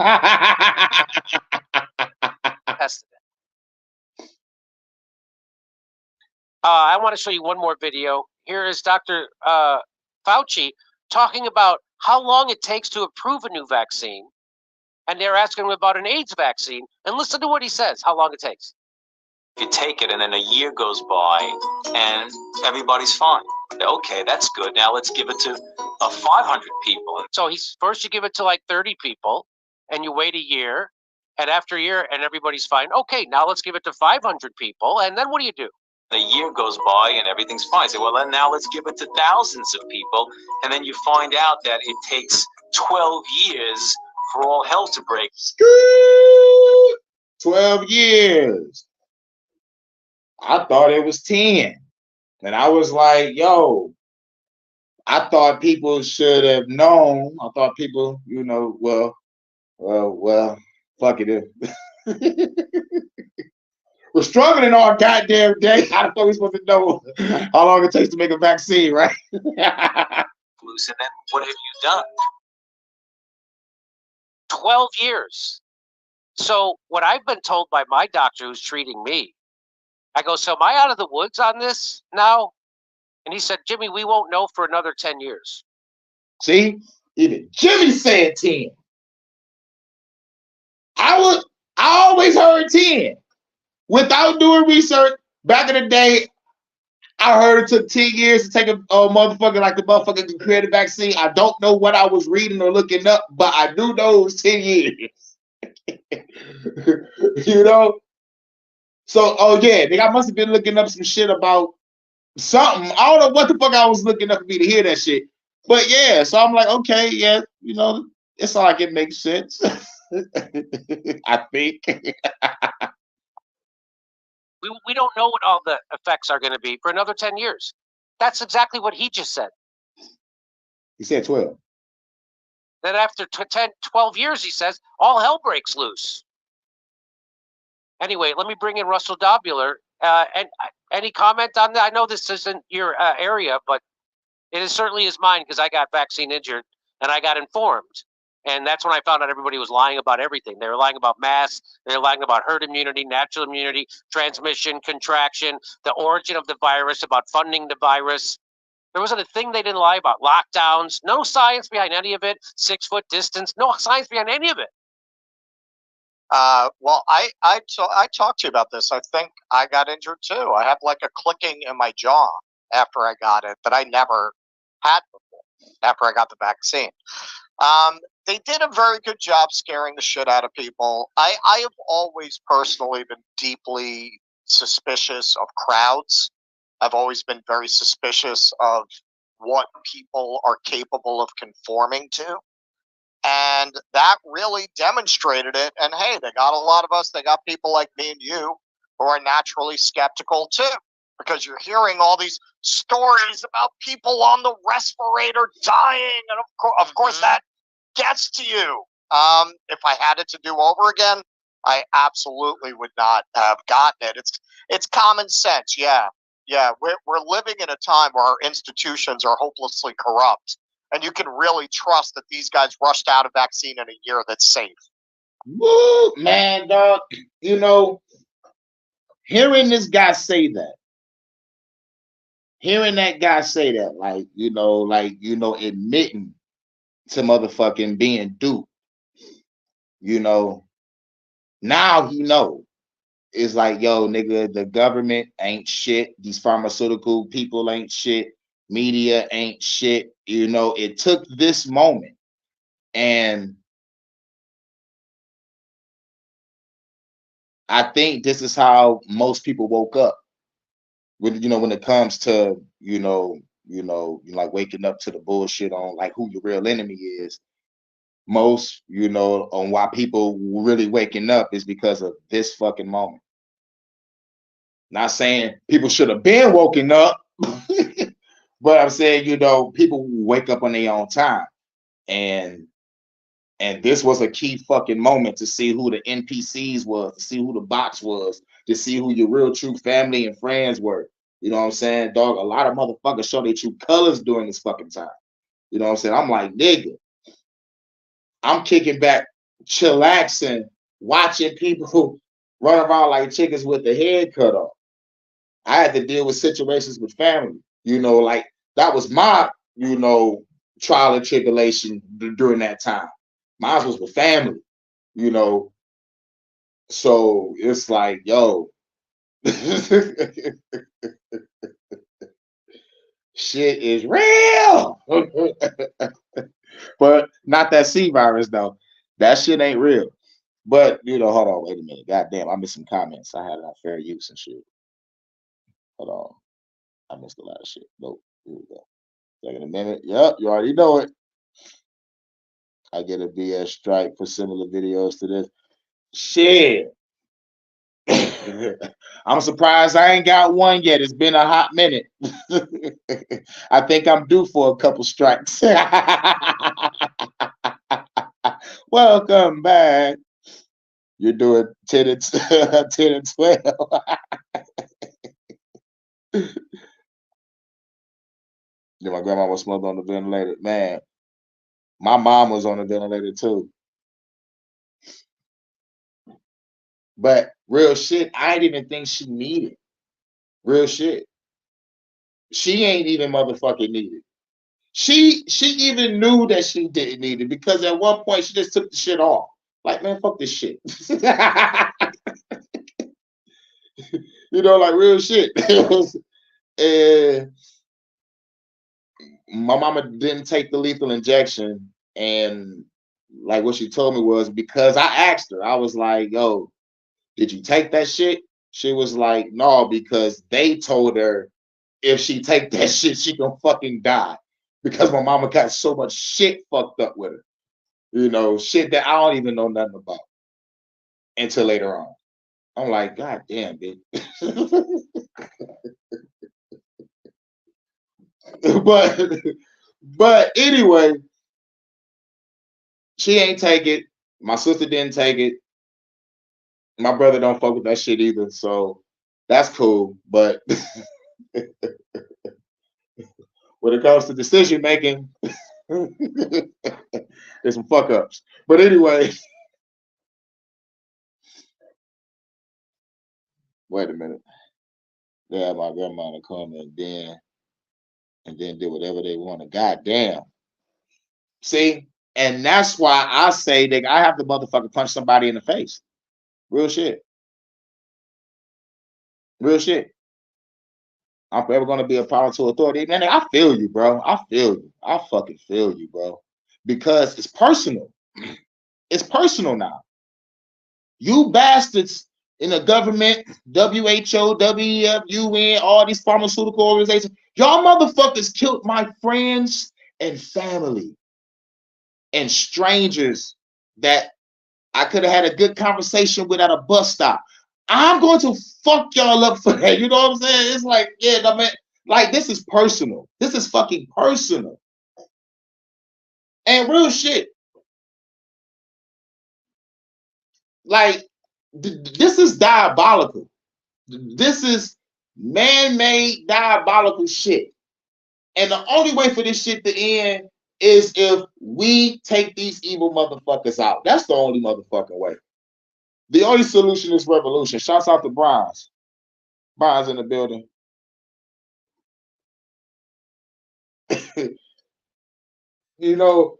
I want to show you one more video. Here is Dr. Fauci talking about how long it takes to approve a new vaccine. And they're asking him about an AIDS vaccine. And listen to what he says, how long it takes. You take it and then a year goes by and everybody's fine. Okay, that's good. Now let's give it to 500 people. So first you give it to like 30 people and you wait a year. And after a year, and everybody's fine. Okay, now let's give it to 500 people, and then what do you do? A year goes by and everything's fine. Say, well, then now let's give it to thousands of people, and then you find out that it takes 12 years for all hell to break. 12 years. I thought it was 10. And I was like, yo, I thought people should have known. I thought people, well, fuck it. We're struggling all goddamn day. I thought we were supposed to know how long it takes to make a vaccine, right? Loose, and then what have you done? 12 years. So what I've been told by my doctor who's treating me, I go, so am I out of the woods on this now? And he said, Jimmy, we won't know for another 10 years. See, even Jimmy said 10. I always heard 10. Without doing research, back in the day, I heard it took 10 years to take a motherfucker like the motherfucker can create a vaccine. I don't know what I was reading or looking up, but I do know it was 10 years. So, oh yeah, nigga, I must have been looking up some shit about something. I don't know what the fuck I was looking up for me to hear that shit. But yeah, so I'm like, okay, yeah, it's like it makes sense. I think. We don't know what all the effects are going to be for another 10 years. That's exactly what he just said. He said 12. Then after 12 years, he says, all hell breaks loose. Anyway, let me bring in Russell Dobular. And any comment on that? I know this isn't your area, but it certainly is mine because I got vaccine injured and I got informed. And that's when I found out everybody was lying about everything. They were lying about masks. They were lying about herd immunity, natural immunity, transmission, contraction, the origin of the virus, about funding the virus. There wasn't a thing they didn't lie about. Lockdowns, no science behind any of it. 6-foot distance, no science behind any of it. Well, I talked to you about this. I think I got injured too. I had like a clicking in my jaw after I got it that I never had before after I got the vaccine. They did a very good job scaring the shit out of people. I have always personally been deeply suspicious of crowds. I've always been very suspicious of what people are capable of conforming to. And that really demonstrated it. And hey, they got a lot of us. They got people like me and you who are naturally skeptical too, because you're hearing all these stories about people on the respirator dying. And of course that gets to you. If I had it to do over again, I absolutely would not have gotten it. It's common sense. Yeah. We're living in a time where our institutions are hopelessly corrupt. And you can really trust that these guys rushed out a vaccine in a year that's safe. Woo, man, dog. Hearing this guy say that, admitting to motherfucking being duped, now he know. It's like, yo, nigga, the government ain't shit. These pharmaceutical people ain't shit. Media ain't shit. It took this moment. And I think this is how most people woke up. When it comes to, like waking up to the bullshit on like who your real enemy is. Most, on why people really waking up is because of this fucking moment. Not saying people should have been woken up, but I'm saying, people wake up on their own time. And this was a key fucking moment to see who the NPCs was, to see who the bots was, to see who your real true family and friends were. You know what I'm saying, dog? A lot of motherfuckers show their true colors during this fucking time. You know what I'm saying? I'm like, nigga, I'm kicking back, chillaxing, watching people run around like chickens with their head cut off. I had to deal with situations with family. Like that was my, trial and tribulation during that time. Mine was with family, So it's like, yo, shit is real. But not that C virus though. That shit ain't real. But you know, hold on, wait a minute. Goddamn, I missed some comments. I had it on fair use and shit. Hold on. I missed a lot of shit. Nope. Here we go. Second a minute. Yep, you already know it. I get a BS strike for similar videos to this. Shit. I'm surprised I ain't got one yet. It's been a hot minute. I think I'm due for a couple strikes. Welcome back. You're doing 10 and 10 and 12. Yeah, my grandma was smothered on the ventilator. Man, my mom was on the ventilator too. But real shit, I didn't even think she needed. Real shit. She ain't even motherfucking needed. She even knew that she didn't need it because at one point she just took the shit off. Like, man, fuck this shit. You know, like real shit. And my mama didn't take the lethal injection, and like what she told me was because I asked her, I was like, yo, did you take that shit? She was like, no, because they told her if she take that shit, she gonna fucking die. Because my mama got so much shit fucked up with her. You know, shit that I don't even know nothing about until later on. I'm like, God damn, bitch. but anyway, she ain't take it. My sister didn't take it. My brother don't fuck with that shit either. So that's cool. But when it comes to decision making, there's some fuck ups. But anyway, wait a minute. They have my grandma to come and then do whatever they want to. Goddamn. See? And that's why I say that I have to motherfucker punch somebody in the face. Real shit. Real shit. I'm forever gonna be a power to authority. Man, I feel you, bro. I feel you. I fucking feel you, bro. Because it's personal. It's personal now. You bastards in the government, WHO, WEF, UN, all these pharmaceutical organizations, y'all motherfuckers killed my friends and family and strangers that I could have had a good conversation with at a bus stop. I'm going to fuck y'all up for that. You know what I'm saying? It's like, yeah, I mean, like this is personal. This is fucking personal. And real shit. Like, this is diabolical. This is man-made diabolical shit. And the only way for this shit to end is if we take these evil motherfuckers out. That's the only motherfucking way. The only solution is revolution. Shouts out to Bronze. Bronze in the building. You know,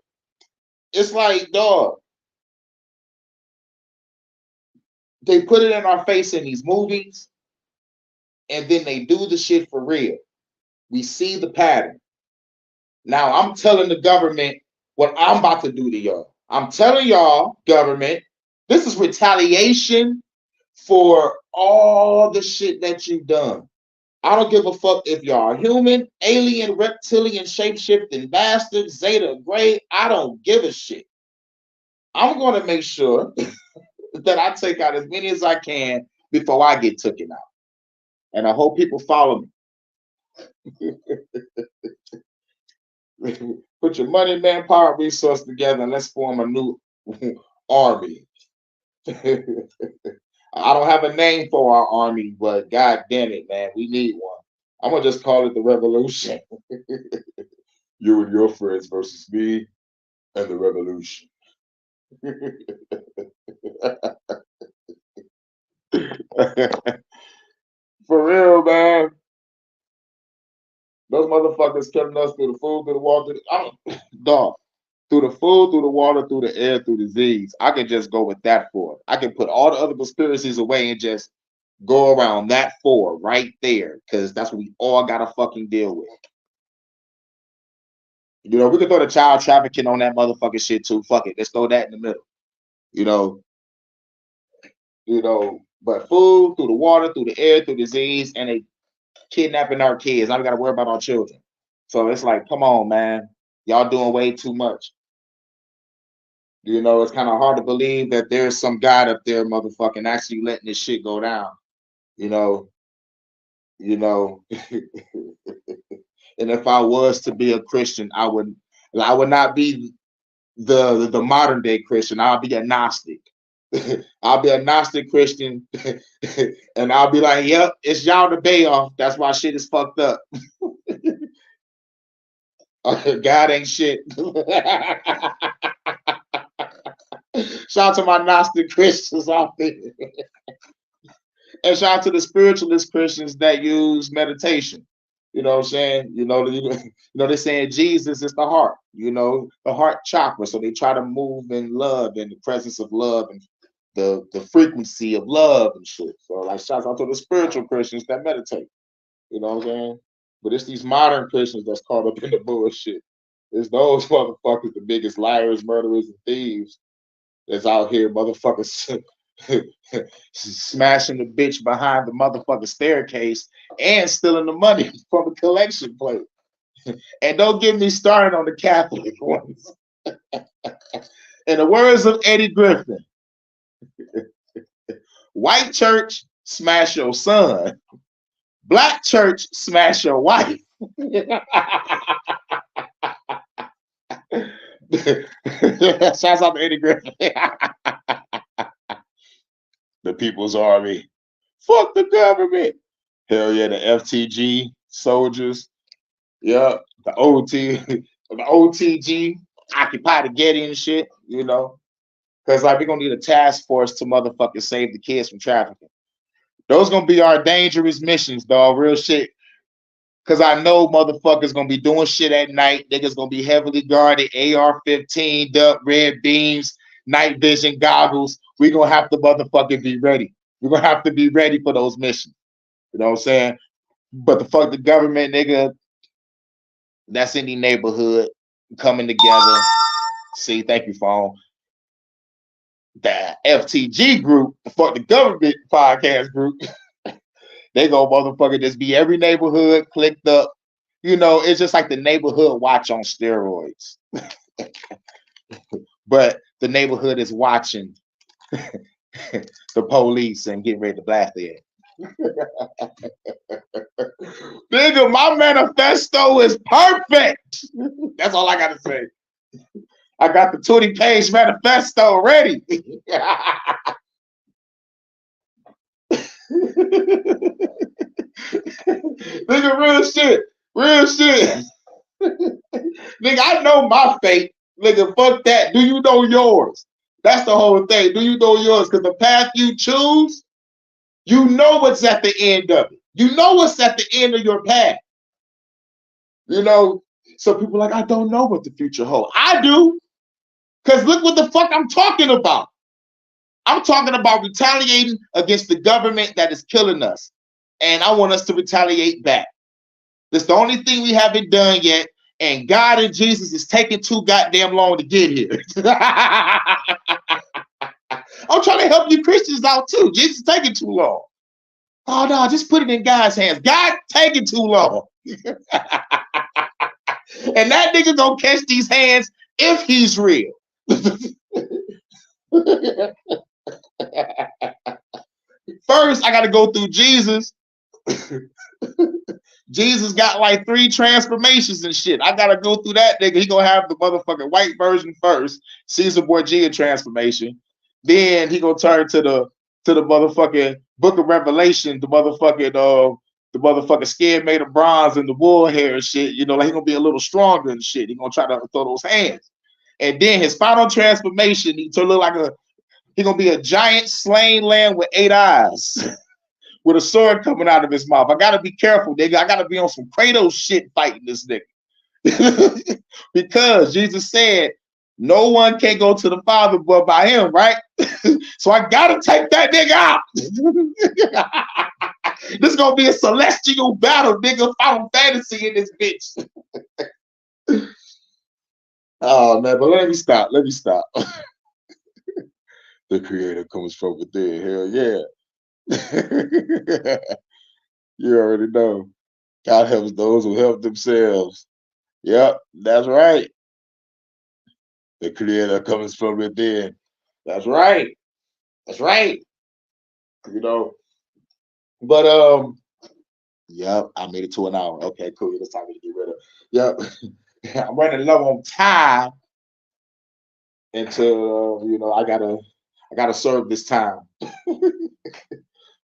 it's like, dog, they put it in our face in these movies, and then they do the shit for real. We see the pattern. Now I'm telling the government what I'm about to do to y'all. I'm telling y'all, government, this is retaliation for all the shit that you've done. I don't give a fuck if y'all are human, alien, reptilian, shapeshifting, bastard, zeta, gray. I don't give a shit. I'm going to make sure that I take out as many as I can before I get taken out. And I hope people follow me. Put your money, manpower, resource together, and let's form a new army. I don't have a name for our army, but god damn it, man, we need one. I'm gonna just call it the revolution. You and your friends versus me and the revolution. For real, man. Those motherfuckers killing us through the food, through the water, dog. Through the food, through the water, through the air, through disease. I can just go with that four. I can put all the other conspiracies away and just go around that four right there, because that's what we all gotta fucking deal with. You know, we can throw the child trafficking on that motherfucking shit too. Fuck it, let's throw that in the middle. You know, But food, through the water, through the air, through disease, and they kidnapping our kids. Now we gotta worry about our children. So it's like, come on, man. Y'all doing way too much. It's kind of hard to believe that there's some God up there, motherfucking, actually letting this shit go down. You know, you know. And if I was to be a Christian, I would not be the modern day Christian. I'll be a Gnostic. I'll be a Gnostic Christian, and I'll be like, "Yep, it's y'all the Bayoff. That's why shit is fucked up. God ain't shit." Shout out to my Gnostic Christians out there, and shout out to the spiritualist Christians that use meditation. You know what I'm saying? They're saying Jesus is the heart. The heart chakra. So they try to move in love, in the presence of love, and the frequency of love and shit. So like, shouts out to the spiritual Christians that meditate. You know what I'm saying? But it's these modern Christians that's caught up in the bullshit. It's those motherfuckers, the biggest liars, murderers, and thieves that's out here, motherfuckers, smashing the bitch behind the motherfucking staircase and stealing the money from the collection plate. And don't get me started on the Catholic ones. In the words of Eddie Griffin, white church, smash your son. Black church, smash your wife. Shouts out to Eddie Griffin. The People's Army. Fuck the government. Hell yeah, the FTG soldiers. Yeah, the OTG, Occupy the Getty and shit, Because like we're gonna need a task force to motherfucking save the kids from trafficking. Those gonna be our dangerous missions, dog. Real shit. Cause I know motherfuckers gonna be doing shit at night. Niggas gonna be heavily guarded, AR-15, duck, red beams, night vision goggles. We gonna have to motherfucking be ready. We're gonna have to be ready for those missions. You know what I'm saying? But the fuck the government, nigga, that's any neighborhood coming together. See, thank you, phone. The FTG group, the fuck the government podcast group, they gonna motherfucker just be every neighborhood clicked up. It's just like the neighborhood watch on steroids. But the neighborhood is watching the police and getting ready to blast their Nigga, my manifesto is perfect. That's all I gotta say. I got the 20-page manifesto ready. Nigga, real shit. Nigga, I know my fate. Nigga, fuck that. Do you know yours? That's the whole thing. Do you know yours? Because the path you choose, you know what's at the end of it. You know what's at the end of your path. So people are like, I don't know what the future holds. I do. Because look what the fuck I'm talking about. I'm talking about retaliating against the government that is killing us. And I want us to retaliate back. That's the only thing we haven't done yet. And God and Jesus is taking too goddamn long to get here. I'm trying to help you Christians out too. Jesus is taking too long. Oh no, just put it in God's hands. God taking too long. And that nigga gonna catch these hands if he's real. First, I gotta go through Jesus. Jesus got like 3 transformations and shit. I gotta go through that nigga. He gonna have the motherfucking white version first, Caesar Borgia transformation. Then he gonna turn to the motherfucking Book of Revelation, the motherfucking skin made of bronze and the wool hair and shit. Like he gonna be a little stronger and shit. He gonna try to throw those hands. And then his final transformation, he gonna look like he gonna be a giant slain lamb with 8 eyes. With a sword coming out of his mouth. I gotta be careful, nigga. I gotta be on some Kratos shit fighting this nigga. Because Jesus said, no one can go to the Father but by him, right? So I gotta take that nigga out. This is gonna be a celestial battle, nigga. Final Fantasy in this bitch. Oh man, but let me stop. The creator comes from within. Hell yeah. You already know. God helps those who help themselves. Yep, that's right. The creator comes from within. That's right. That's right. You know. But yep, I made it to an hour. Okay, cool. It's time to get rid of. Yep. I'm running low on time until I gotta serve this time.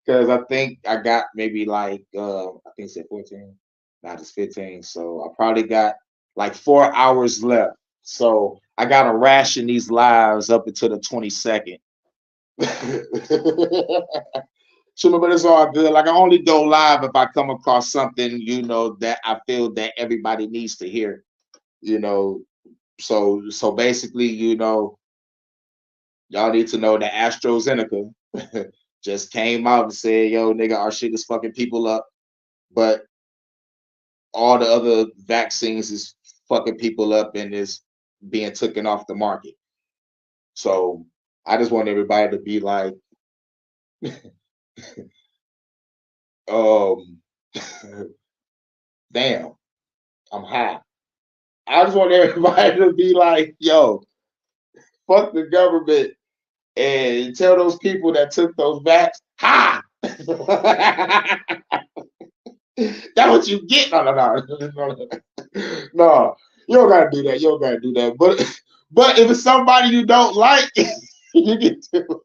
Because I think I got maybe like I think it said 14. Now it's 15. So I probably got like 4 hours left. So I gotta ration these lives up until the 22nd. So, but it's all good. Like I only go live if I come across something, that I feel that everybody needs to hear. You know, so basically, y'all need to know that AstraZeneca just came out and said, "Yo, nigga, our shit is fucking people up," but all the other vaccines is fucking people up and is being taken off the market. So I just want everybody to be like, um, damn, I'm high. I just want everybody to be like, yo, fuck the government and tell those people that took those vax, ha! That's what you get. No, you don't gotta do that. You don't gotta do that. But if it's somebody you don't like, you get to.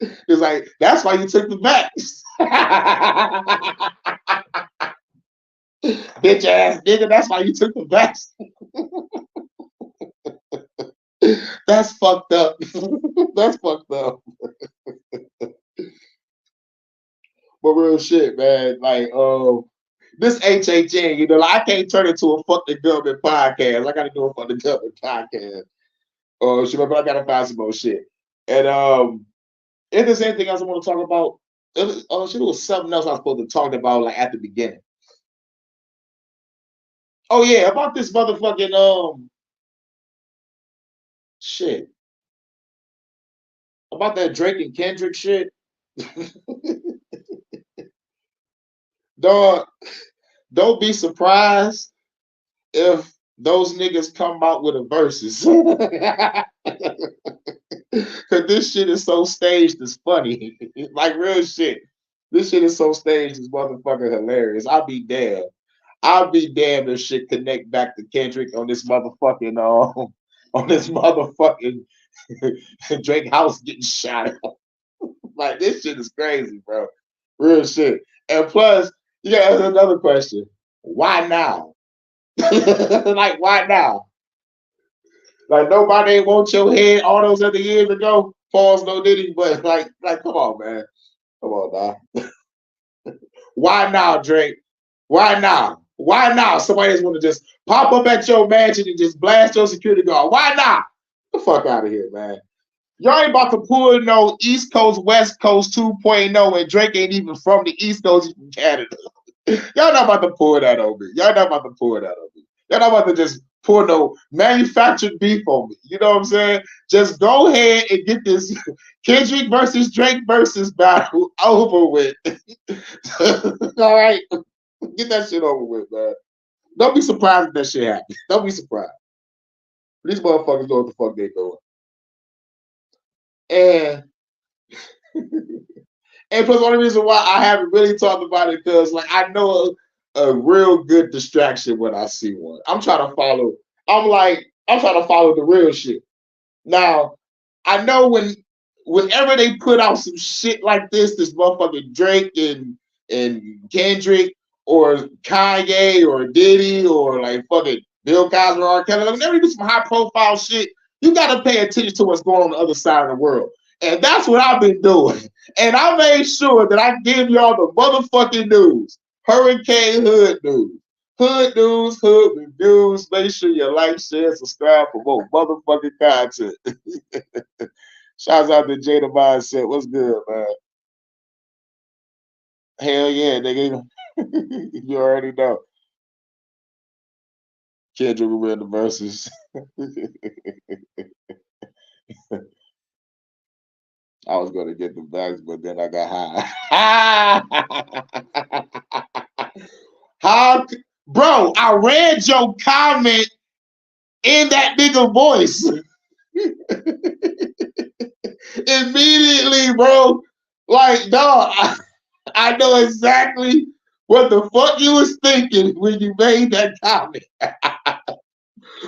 It's like that's why you took the vax. Bitch ass nigga, that's why you took the vax. That's fucked up. That's fucked up. But real shit, man. Like, this HHN, like, I can't turn it to a fuck the government podcast. I gotta do a fuck the government podcast. Shit, but I gotta find some more shit. And if there's anything else I want to talk about, shit, it was something else I was supposed to talk about like at the beginning. Oh yeah, about this motherfucking shit. About that Drake and Kendrick shit. Dog, don't be surprised if those niggas come out with a verses. Cause this shit is so staged, it's funny. Like real shit. This shit is so staged, it's motherfucking hilarious. I'll be damned if shit connect back to Kendrick on this motherfucking on this motherfucking Drake house getting shot up. Like this shit is crazy, bro. Real shit. And plus, yeah, that's another question. Why now? Like why now? Like nobody want your head all those other years ago. Pause, no diddy, but like, come on, man. Come on, now. Why now, Drake? Why now? Why now? Somebody just want to just pop up at your mansion and just blast your security guard. Why not? Get the fuck out of here, man. Y'all ain't about to pull no East Coast, West Coast 2.0, and Drake ain't even from the East Coast, he's from Canada. Y'all not about to pull that on me. Y'all not about to pull that on me. Y'all not about to just pull no manufactured beef on me. You know what I'm saying? Just go ahead and get this Kendrick versus Drake versus battle over with. All right? Get that shit over with, man. Don't be surprised if that shit happens. Don't be surprised. These motherfuckers know what the fuck they doing. And and plus, the only reason why I haven't really talked about it because, like, I know a real good distraction when I see one. I'm trying to follow. I'm trying to follow the real shit. Now, I know whenever they put out some shit like this motherfucking Drake and Kendrick or Kanye or Diddy or like fucking Bill Cosby or R. Kelly, whenever you do some high profile shit, you got to pay attention to what's going on the other side of the world. And that's what I've been doing. And I made sure that I give y'all the motherfucking news. Hurricane Hood News. Hood News, Hood Reviews. Make sure you like, share, subscribe for more motherfucking content. Shouts out to Jada Mindset. What's good, man? Hell yeah, nigga. You already know. Kendrick will win the verses. I was gonna get the bags, but then I got high. How, bro? I read your comment in that nigga voice immediately, bro. Like, dog, I know exactly what the fuck you was thinking when you made that comment.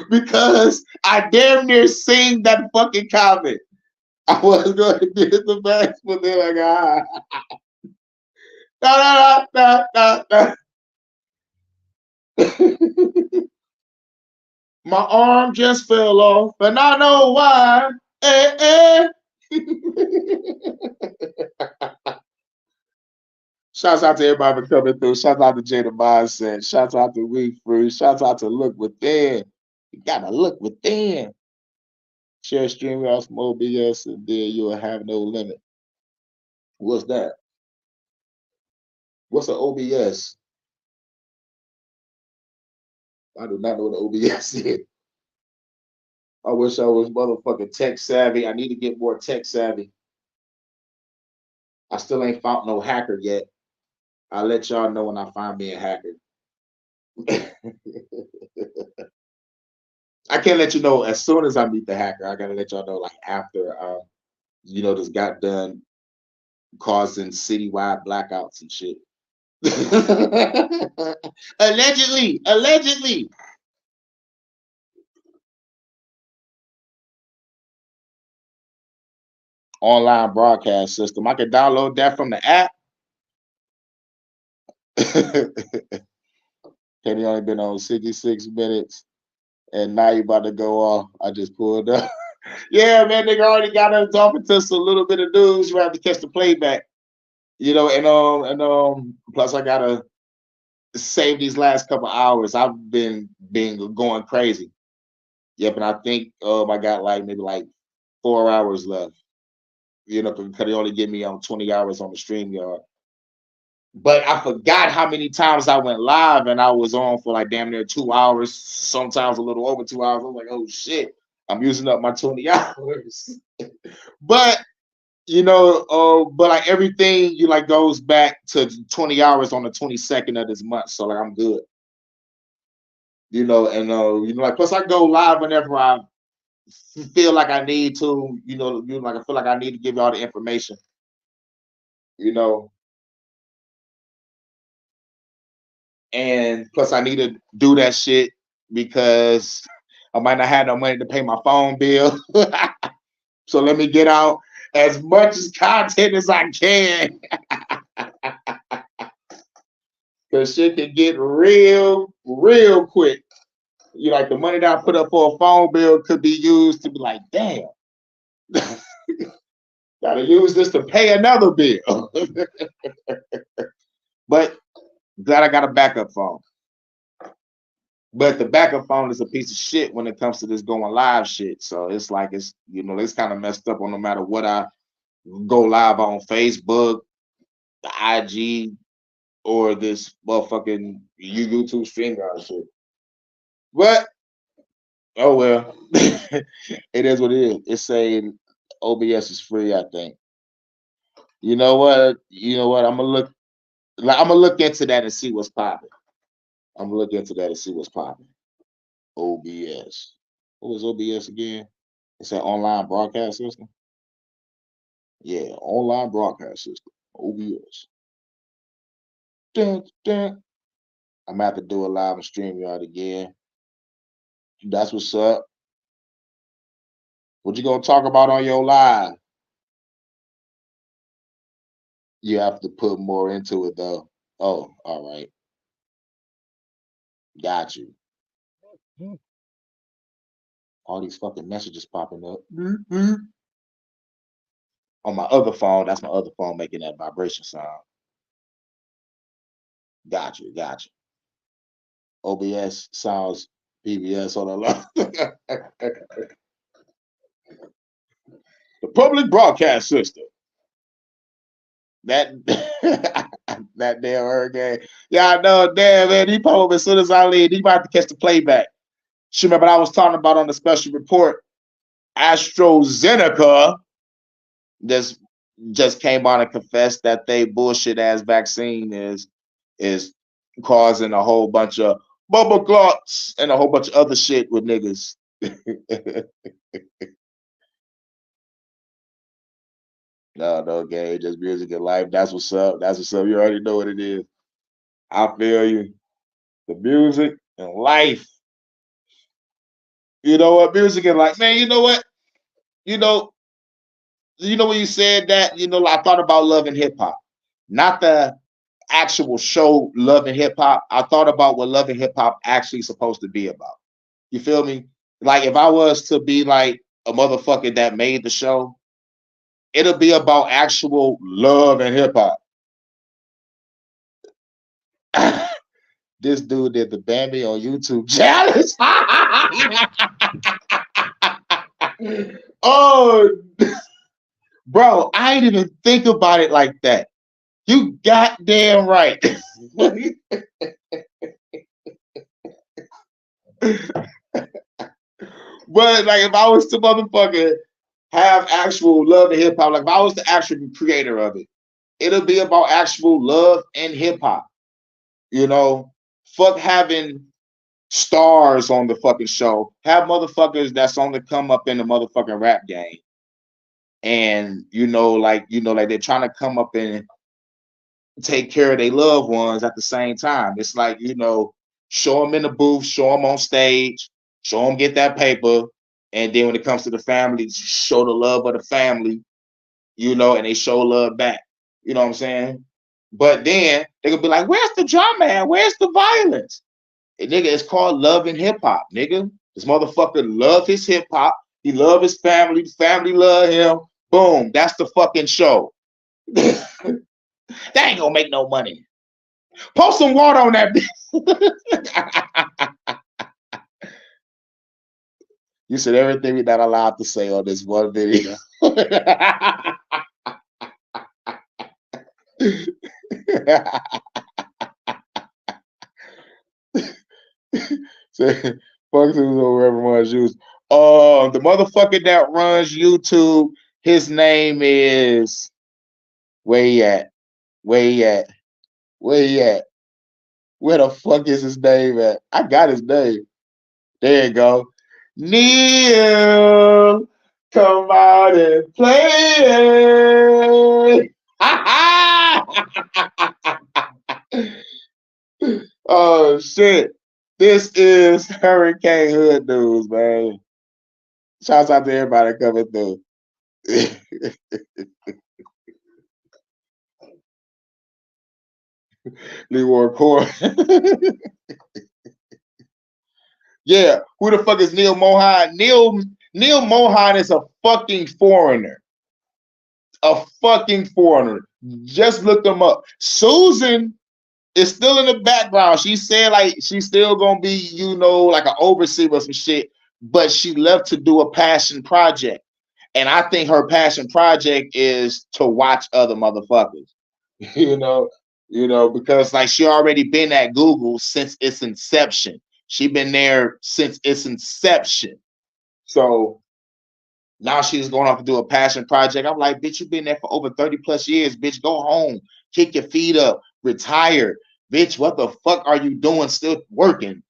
Because I damn near seen that fucking comment. I was going to get the bags, but then I got da, da, da, da, da. My arm just fell off, and I know why. Eh, eh. Shouts out to everybody for coming through. Shouts out to Jada Mindset. Shouts out to We Free. Shouts out to Look Within. You gotta look within. Share stream off from OBS, and then you'll have no limit. What's that? What's an OBS? I do not know what an OBS is. I wish I was motherfucking tech savvy. I need to get more tech savvy. I still ain't found no hacker yet. I'll let y'all know when I find me a hacker. I can't let you know as soon as I meet the hacker. I gotta let y'all know like after this got done causing citywide blackouts and shit. Allegedly. Online broadcast system. I can download that from the app. Kenny only been on 66 minutes, and now you about to go off. I just pulled up. Yeah, man, nigga already got us talking to us a little bit of news. You have to catch the playback, and plus I gotta save these last couple hours. I've been going crazy. Yep, and I think I got maybe 4 hours left. Because they only give me 20 hours on the StreamYard. But I forgot how many times I went live and I was on for damn near 2 hours, sometimes a little over 2 hours. I was like, oh shit, I'm using up my 20 hours. But everything goes back to 20 hours on the 22nd of this month. So I'm good. Plus I go live whenever I feel like I need to, I feel like I need to give y'all the information. And plus I need to do that shit because I might not have no money to pay my phone bill. So let me get out as much as content as I can. Cause shit can get real quick. The money that I put up for a phone bill could be used to be like, damn. Gotta use this to pay another bill. But glad I got a backup phone. But the backup phone is a piece of shit when it comes to this going live shit. So it's it's kind of messed up on no matter what I go live on Facebook, the IG, or this motherfucking YouTube StreamYard shit. But oh well, it is what it is. It's saying OBS is free, I think. You know what? I'm gonna look into that and see what's popping. I'm gonna look into that and see what's popping. OBS. What was OBS again? It's an online broadcast system. Yeah, online broadcast system. OBS. Dun, dun. I'm gonna have to do a live on StreamYard again. That's what's up. What you gonna talk about on your live? You have to put more into it though. Oh, all right. Got you. All these fucking messages popping up. On my other phone, that's my other phone making that vibration sound. Got you. OBS sounds PBS on the line. The public broadcast system. That that damn hurricane. Yeah, I know. Damn, man. He pulled as soon as I leave. He about to catch the playback. She remember I was talking about on the special report, AstraZeneca. This just came out and confessed that they bullshit ass vaccine is causing a whole bunch of bubble clots and a whole bunch of other shit with niggas. No, gay, just music and life. That's what's up. That's what's up. You already know what it is. I feel you. The music and life. You know what? Music and life. Man, you know what? You know when you said that, I thought about Love and Hip Hop. Not the actual show Love and Hip Hop. I thought about what Love and Hip Hop actually supposed to be about. You feel me? Like if I was to be like a motherfucker that made the show, it'll be about actual love and hip hop. This dude did the Bambi on YouTube challenge. Oh, bro, I didn't even think about it like that. You goddamn right. But like if I was to motherfucker have actual love and hip hop, like if I was the actual creator of it, it'll be about actual love and hip hop. Fuck having stars on the fucking show. Have motherfuckers that's on the come up in the motherfucking rap game. And like they're trying to come up and take care of their loved ones at the same time. It's like, show them in the booth, show them on stage, show them get that paper. And then when it comes to the family, show the love of the family, and they show love back. You know what I'm saying? But then they're gonna be like, where's the drama man? Where's the violence? And nigga, it's called love and hip hop, nigga. This motherfucker love his hip hop. He love his family. The family love him. Boom. That's the fucking show. That ain't gonna make no money. Post some water on that bitch. You said everything we're not allowed to say on this one video. So, fuck who's over everyone's use. The motherfucker that runs YouTube, his name is where he at? Where he at? Where he at? Where the fuck is his name at? I got his name. There you go. Neil, come out and play. Oh shit. This is Hurricane Hood News, man. Shouts out to everybody coming through. Leroy Core. Yeah, who the fuck is Neil Mohan? Neil Mohan is a fucking foreigner. A fucking foreigner. Just look them up. Susan is still in the background. She said like she's still gonna be, like an overseer or some shit, but she left to do a passion project. And I think her passion project is to watch other motherfuckers. Because like she already been at Google since its inception. She been there since its inception. So now she's going off to do a passion project. I'm like, bitch, you've been there for over 30 plus years. Bitch, go home, kick your feet up, retire. Bitch, what the fuck are you doing still working?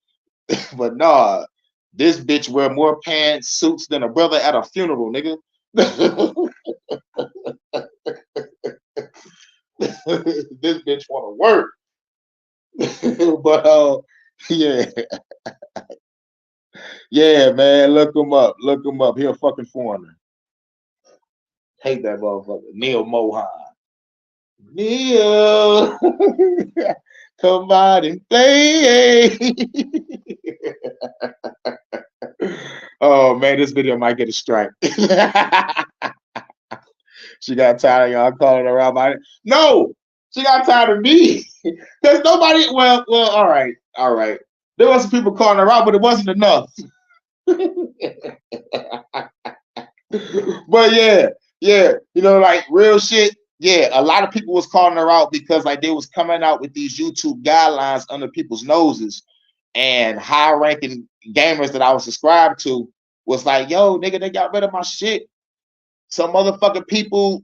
But nah, this bitch wear more pants, suits than a brother at a funeral, nigga. This bitch want to work. But yeah. Yeah, man, look him up. Look him up. He a fucking foreigner. Hate that motherfucker. Neil Mohan. Neil, come out and play. Oh man, this video might get a strike. She got tired of y'all calling her out by it. No, she got tired of me. There's nobody. Well, all right. There was some people calling her out, but it wasn't enough. But yeah, like real shit. Yeah, a lot of people was calling her out because like they was coming out with these YouTube guidelines under people's noses, and high-ranking gamers that I was subscribed to was like, "Yo, nigga, they got rid of my shit." Some motherfucking people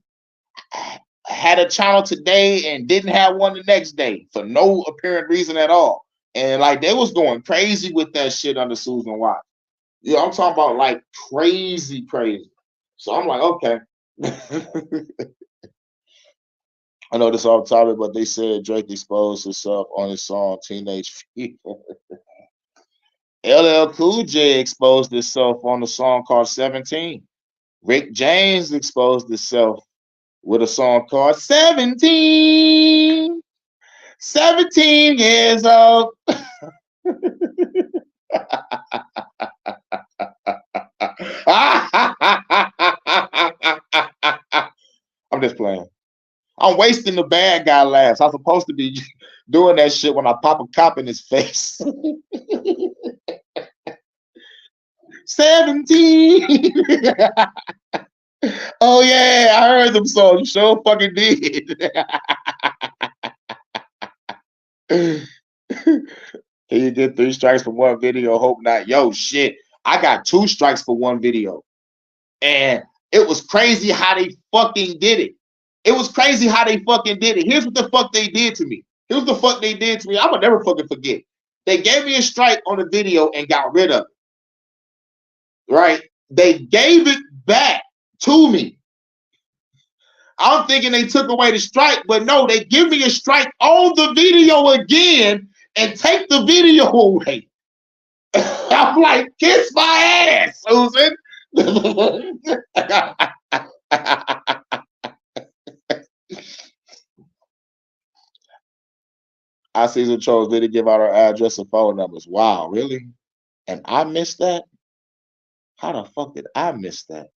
had a channel today and didn't have one the next day for no apparent reason at all. And like they was going crazy with that shit under Susan Watts. Yeah, I'm talking about like crazy. So I'm like, okay. I know this off topic, but they said Drake exposed himself on his song Teenage Fever. LL Cool J exposed himself on a song called 17. Rick James exposed himself with a song called 17. 17 years old. I'm just playing. I'm wasting the bad guy laughs. I'm supposed to be doing that shit when I pop a cop in his face. 17. Oh yeah, I heard them songs. You sure fucking did. Can you get 3 strikes for one video? Hope not. Yo, shit. I got 2 strikes for one video. And it was crazy how they fucking did it. It was crazy how they fucking did it. Here's what the fuck they did to me. Here's what the fuck they did to me. I'm gonna never fucking forget. They gave me a strike on the video and got rid of it. Right? They gave it back to me. I'm thinking they took away the strike, but no, they give me a strike on the video again and take the video away. I'm like, kiss my ass, Susan. I see some trolls didn't give out our address and phone numbers. Wow, really? And I missed that? How the fuck did I miss that?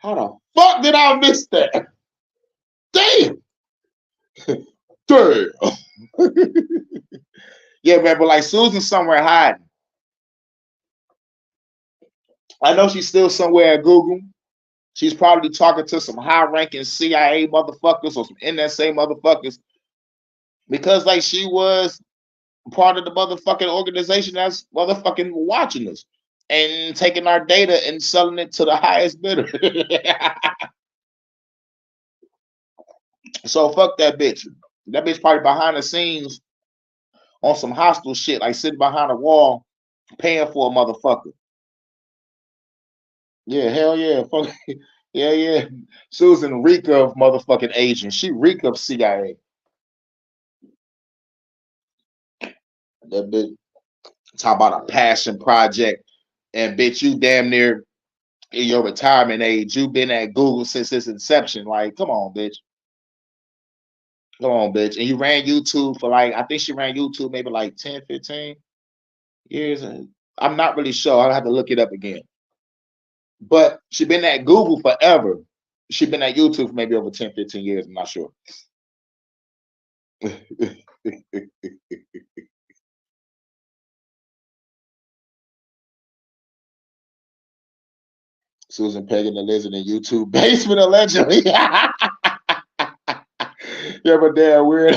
How the fuck did I miss that? Damn. Damn. Yeah, man, but like Susan's somewhere hiding. I know she's still somewhere at Google. She's probably talking to some high-ranking CIA motherfuckers or some NSA motherfuckers because like she was part of the motherfucking organization that's motherfucking watching us and taking our data and selling it to the highest bidder. So fuck that bitch. That bitch probably behind the scenes on some hostile shit, like sitting behind a wall paying for a motherfucker. Yeah, hell yeah. Fuck. Yeah. Susan reek of motherfucking agent. She reek of CIA. That bitch talk about a passion project. And bitch, you damn near in your retirement age. You've been at Google since its inception. Like, come on, bitch. Come on, bitch. And you ran YouTube for like, I think she ran YouTube maybe like 10, 15 years. I'm not really sure. I'll have to look it up again. But she's been at Google forever. She's been at YouTube for maybe over 10, 15 years. I'm not sure. Susan pegging the lizard in YouTube basement allegedly. Yeah, but damn weird.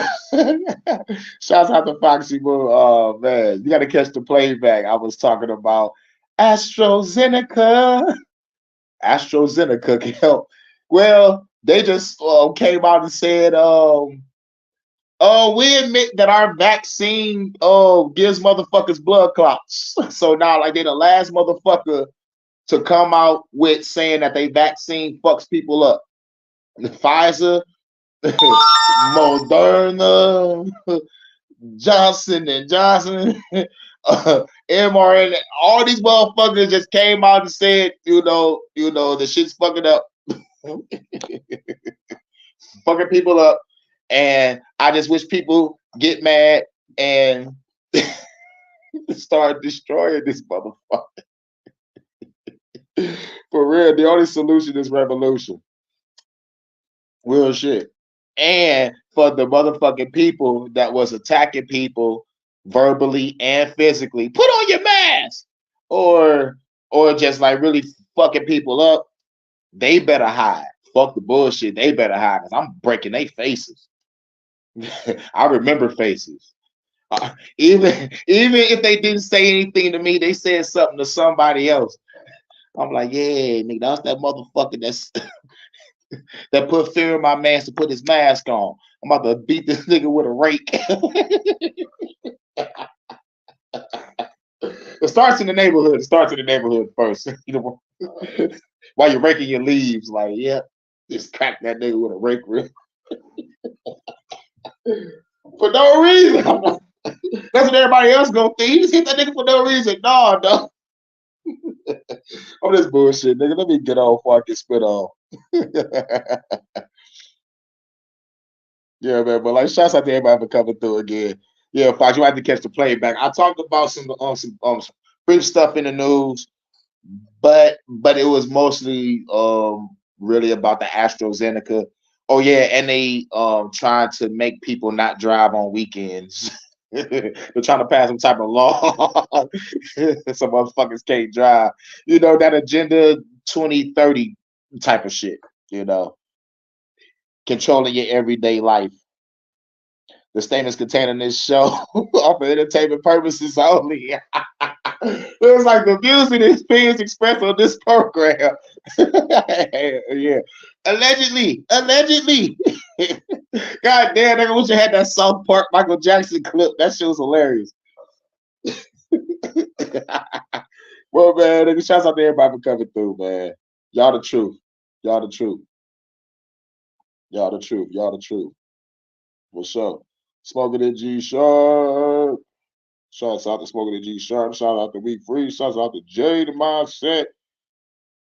Shouts out to Foxy Boo. Oh man, you got to catch the playback. I was talking about AstraZeneca. AstraZeneca can help. Well, they just came out and said, we admit that our vaccine gives motherfuckers blood clots. So now, like, they the last motherfucker to come out with saying that they vaccine fucks people up. Pfizer, Moderna, Johnson and Johnson, mRNA, all these motherfuckers just came out and said, you know, the shit's fucking up. Fucking people up. And I just wish people get mad and start destroying this motherfucker. For real, the only solution is revolution. Real shit. And for the motherfucking people that was attacking people verbally and physically, put on your mask. Or just like really fucking people up, they better hide. Fuck the bullshit. They better hide because I'm breaking their faces. I remember faces. Even if they didn't say anything to me, they said something to somebody else. I'm like, yeah, nigga, that's that motherfucker that put fear in my man to put his mask on. I'm about to beat this nigga with a rake. It starts in the neighborhood. It starts in the neighborhood first. You know, while you're raking your leaves, like, yeah, just crack that nigga with a rake real for no reason. That's what everybody else gonna think. He just hit that nigga for no reason. No, no. I'm this bullshit, nigga. Let me get on before I get spit on. Yeah, man. But like, shouts out to everybody for coming through again. Yeah, Fox, you have to catch the playback. I talked about some brief stuff in the news, but it was mostly really about the AstraZeneca. Oh yeah, and they trying to make people not drive on weekends. They're trying to pass some type of law. Some motherfuckers can't drive. You know, that Agenda 2030 type of shit, you know, controlling your everyday life. The statements contained in this show are for entertainment purposes only. It's like the views and experience expressed on this program. Yeah. Allegedly. God damn, I wish I had that South Park Michael Jackson clip. That shit was hilarious. Well, man, nigga, shouts out to everybody for coming through, man. Y'all the truth. Y'all the truth. Y'all the truth. Y'all the truth. What's up? Smoking the G Sharp. Shouts out to Smoking the G Sharp. Shout out to We Free. Shouts out to Jay the Mindset.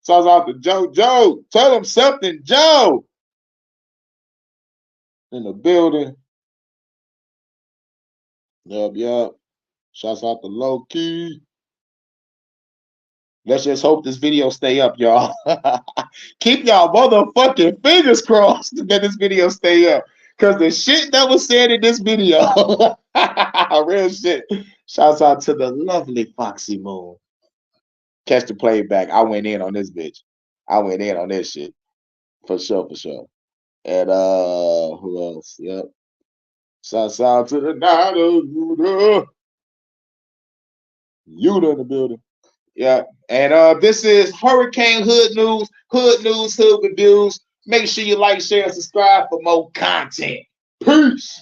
Shouts out to Joe. Joe, tell him something, Joe. In the building. Yup. Shouts out to Low Key. Let's just hope this video stay up, y'all. Keep y'all motherfucking fingers crossed that this video stay up. Because the shit that was said in this video, real shit. Shouts out to the lovely Foxy Moon. Catch the playback. I went in on this bitch. I went in on this shit. For sure. And who else? Yep. Shouts out to the night of Yuda. Yuda in the building. Yeah. And this is Hurricane Hood News, Hood Reviews. Make sure you like, share, and subscribe for more content. Peace.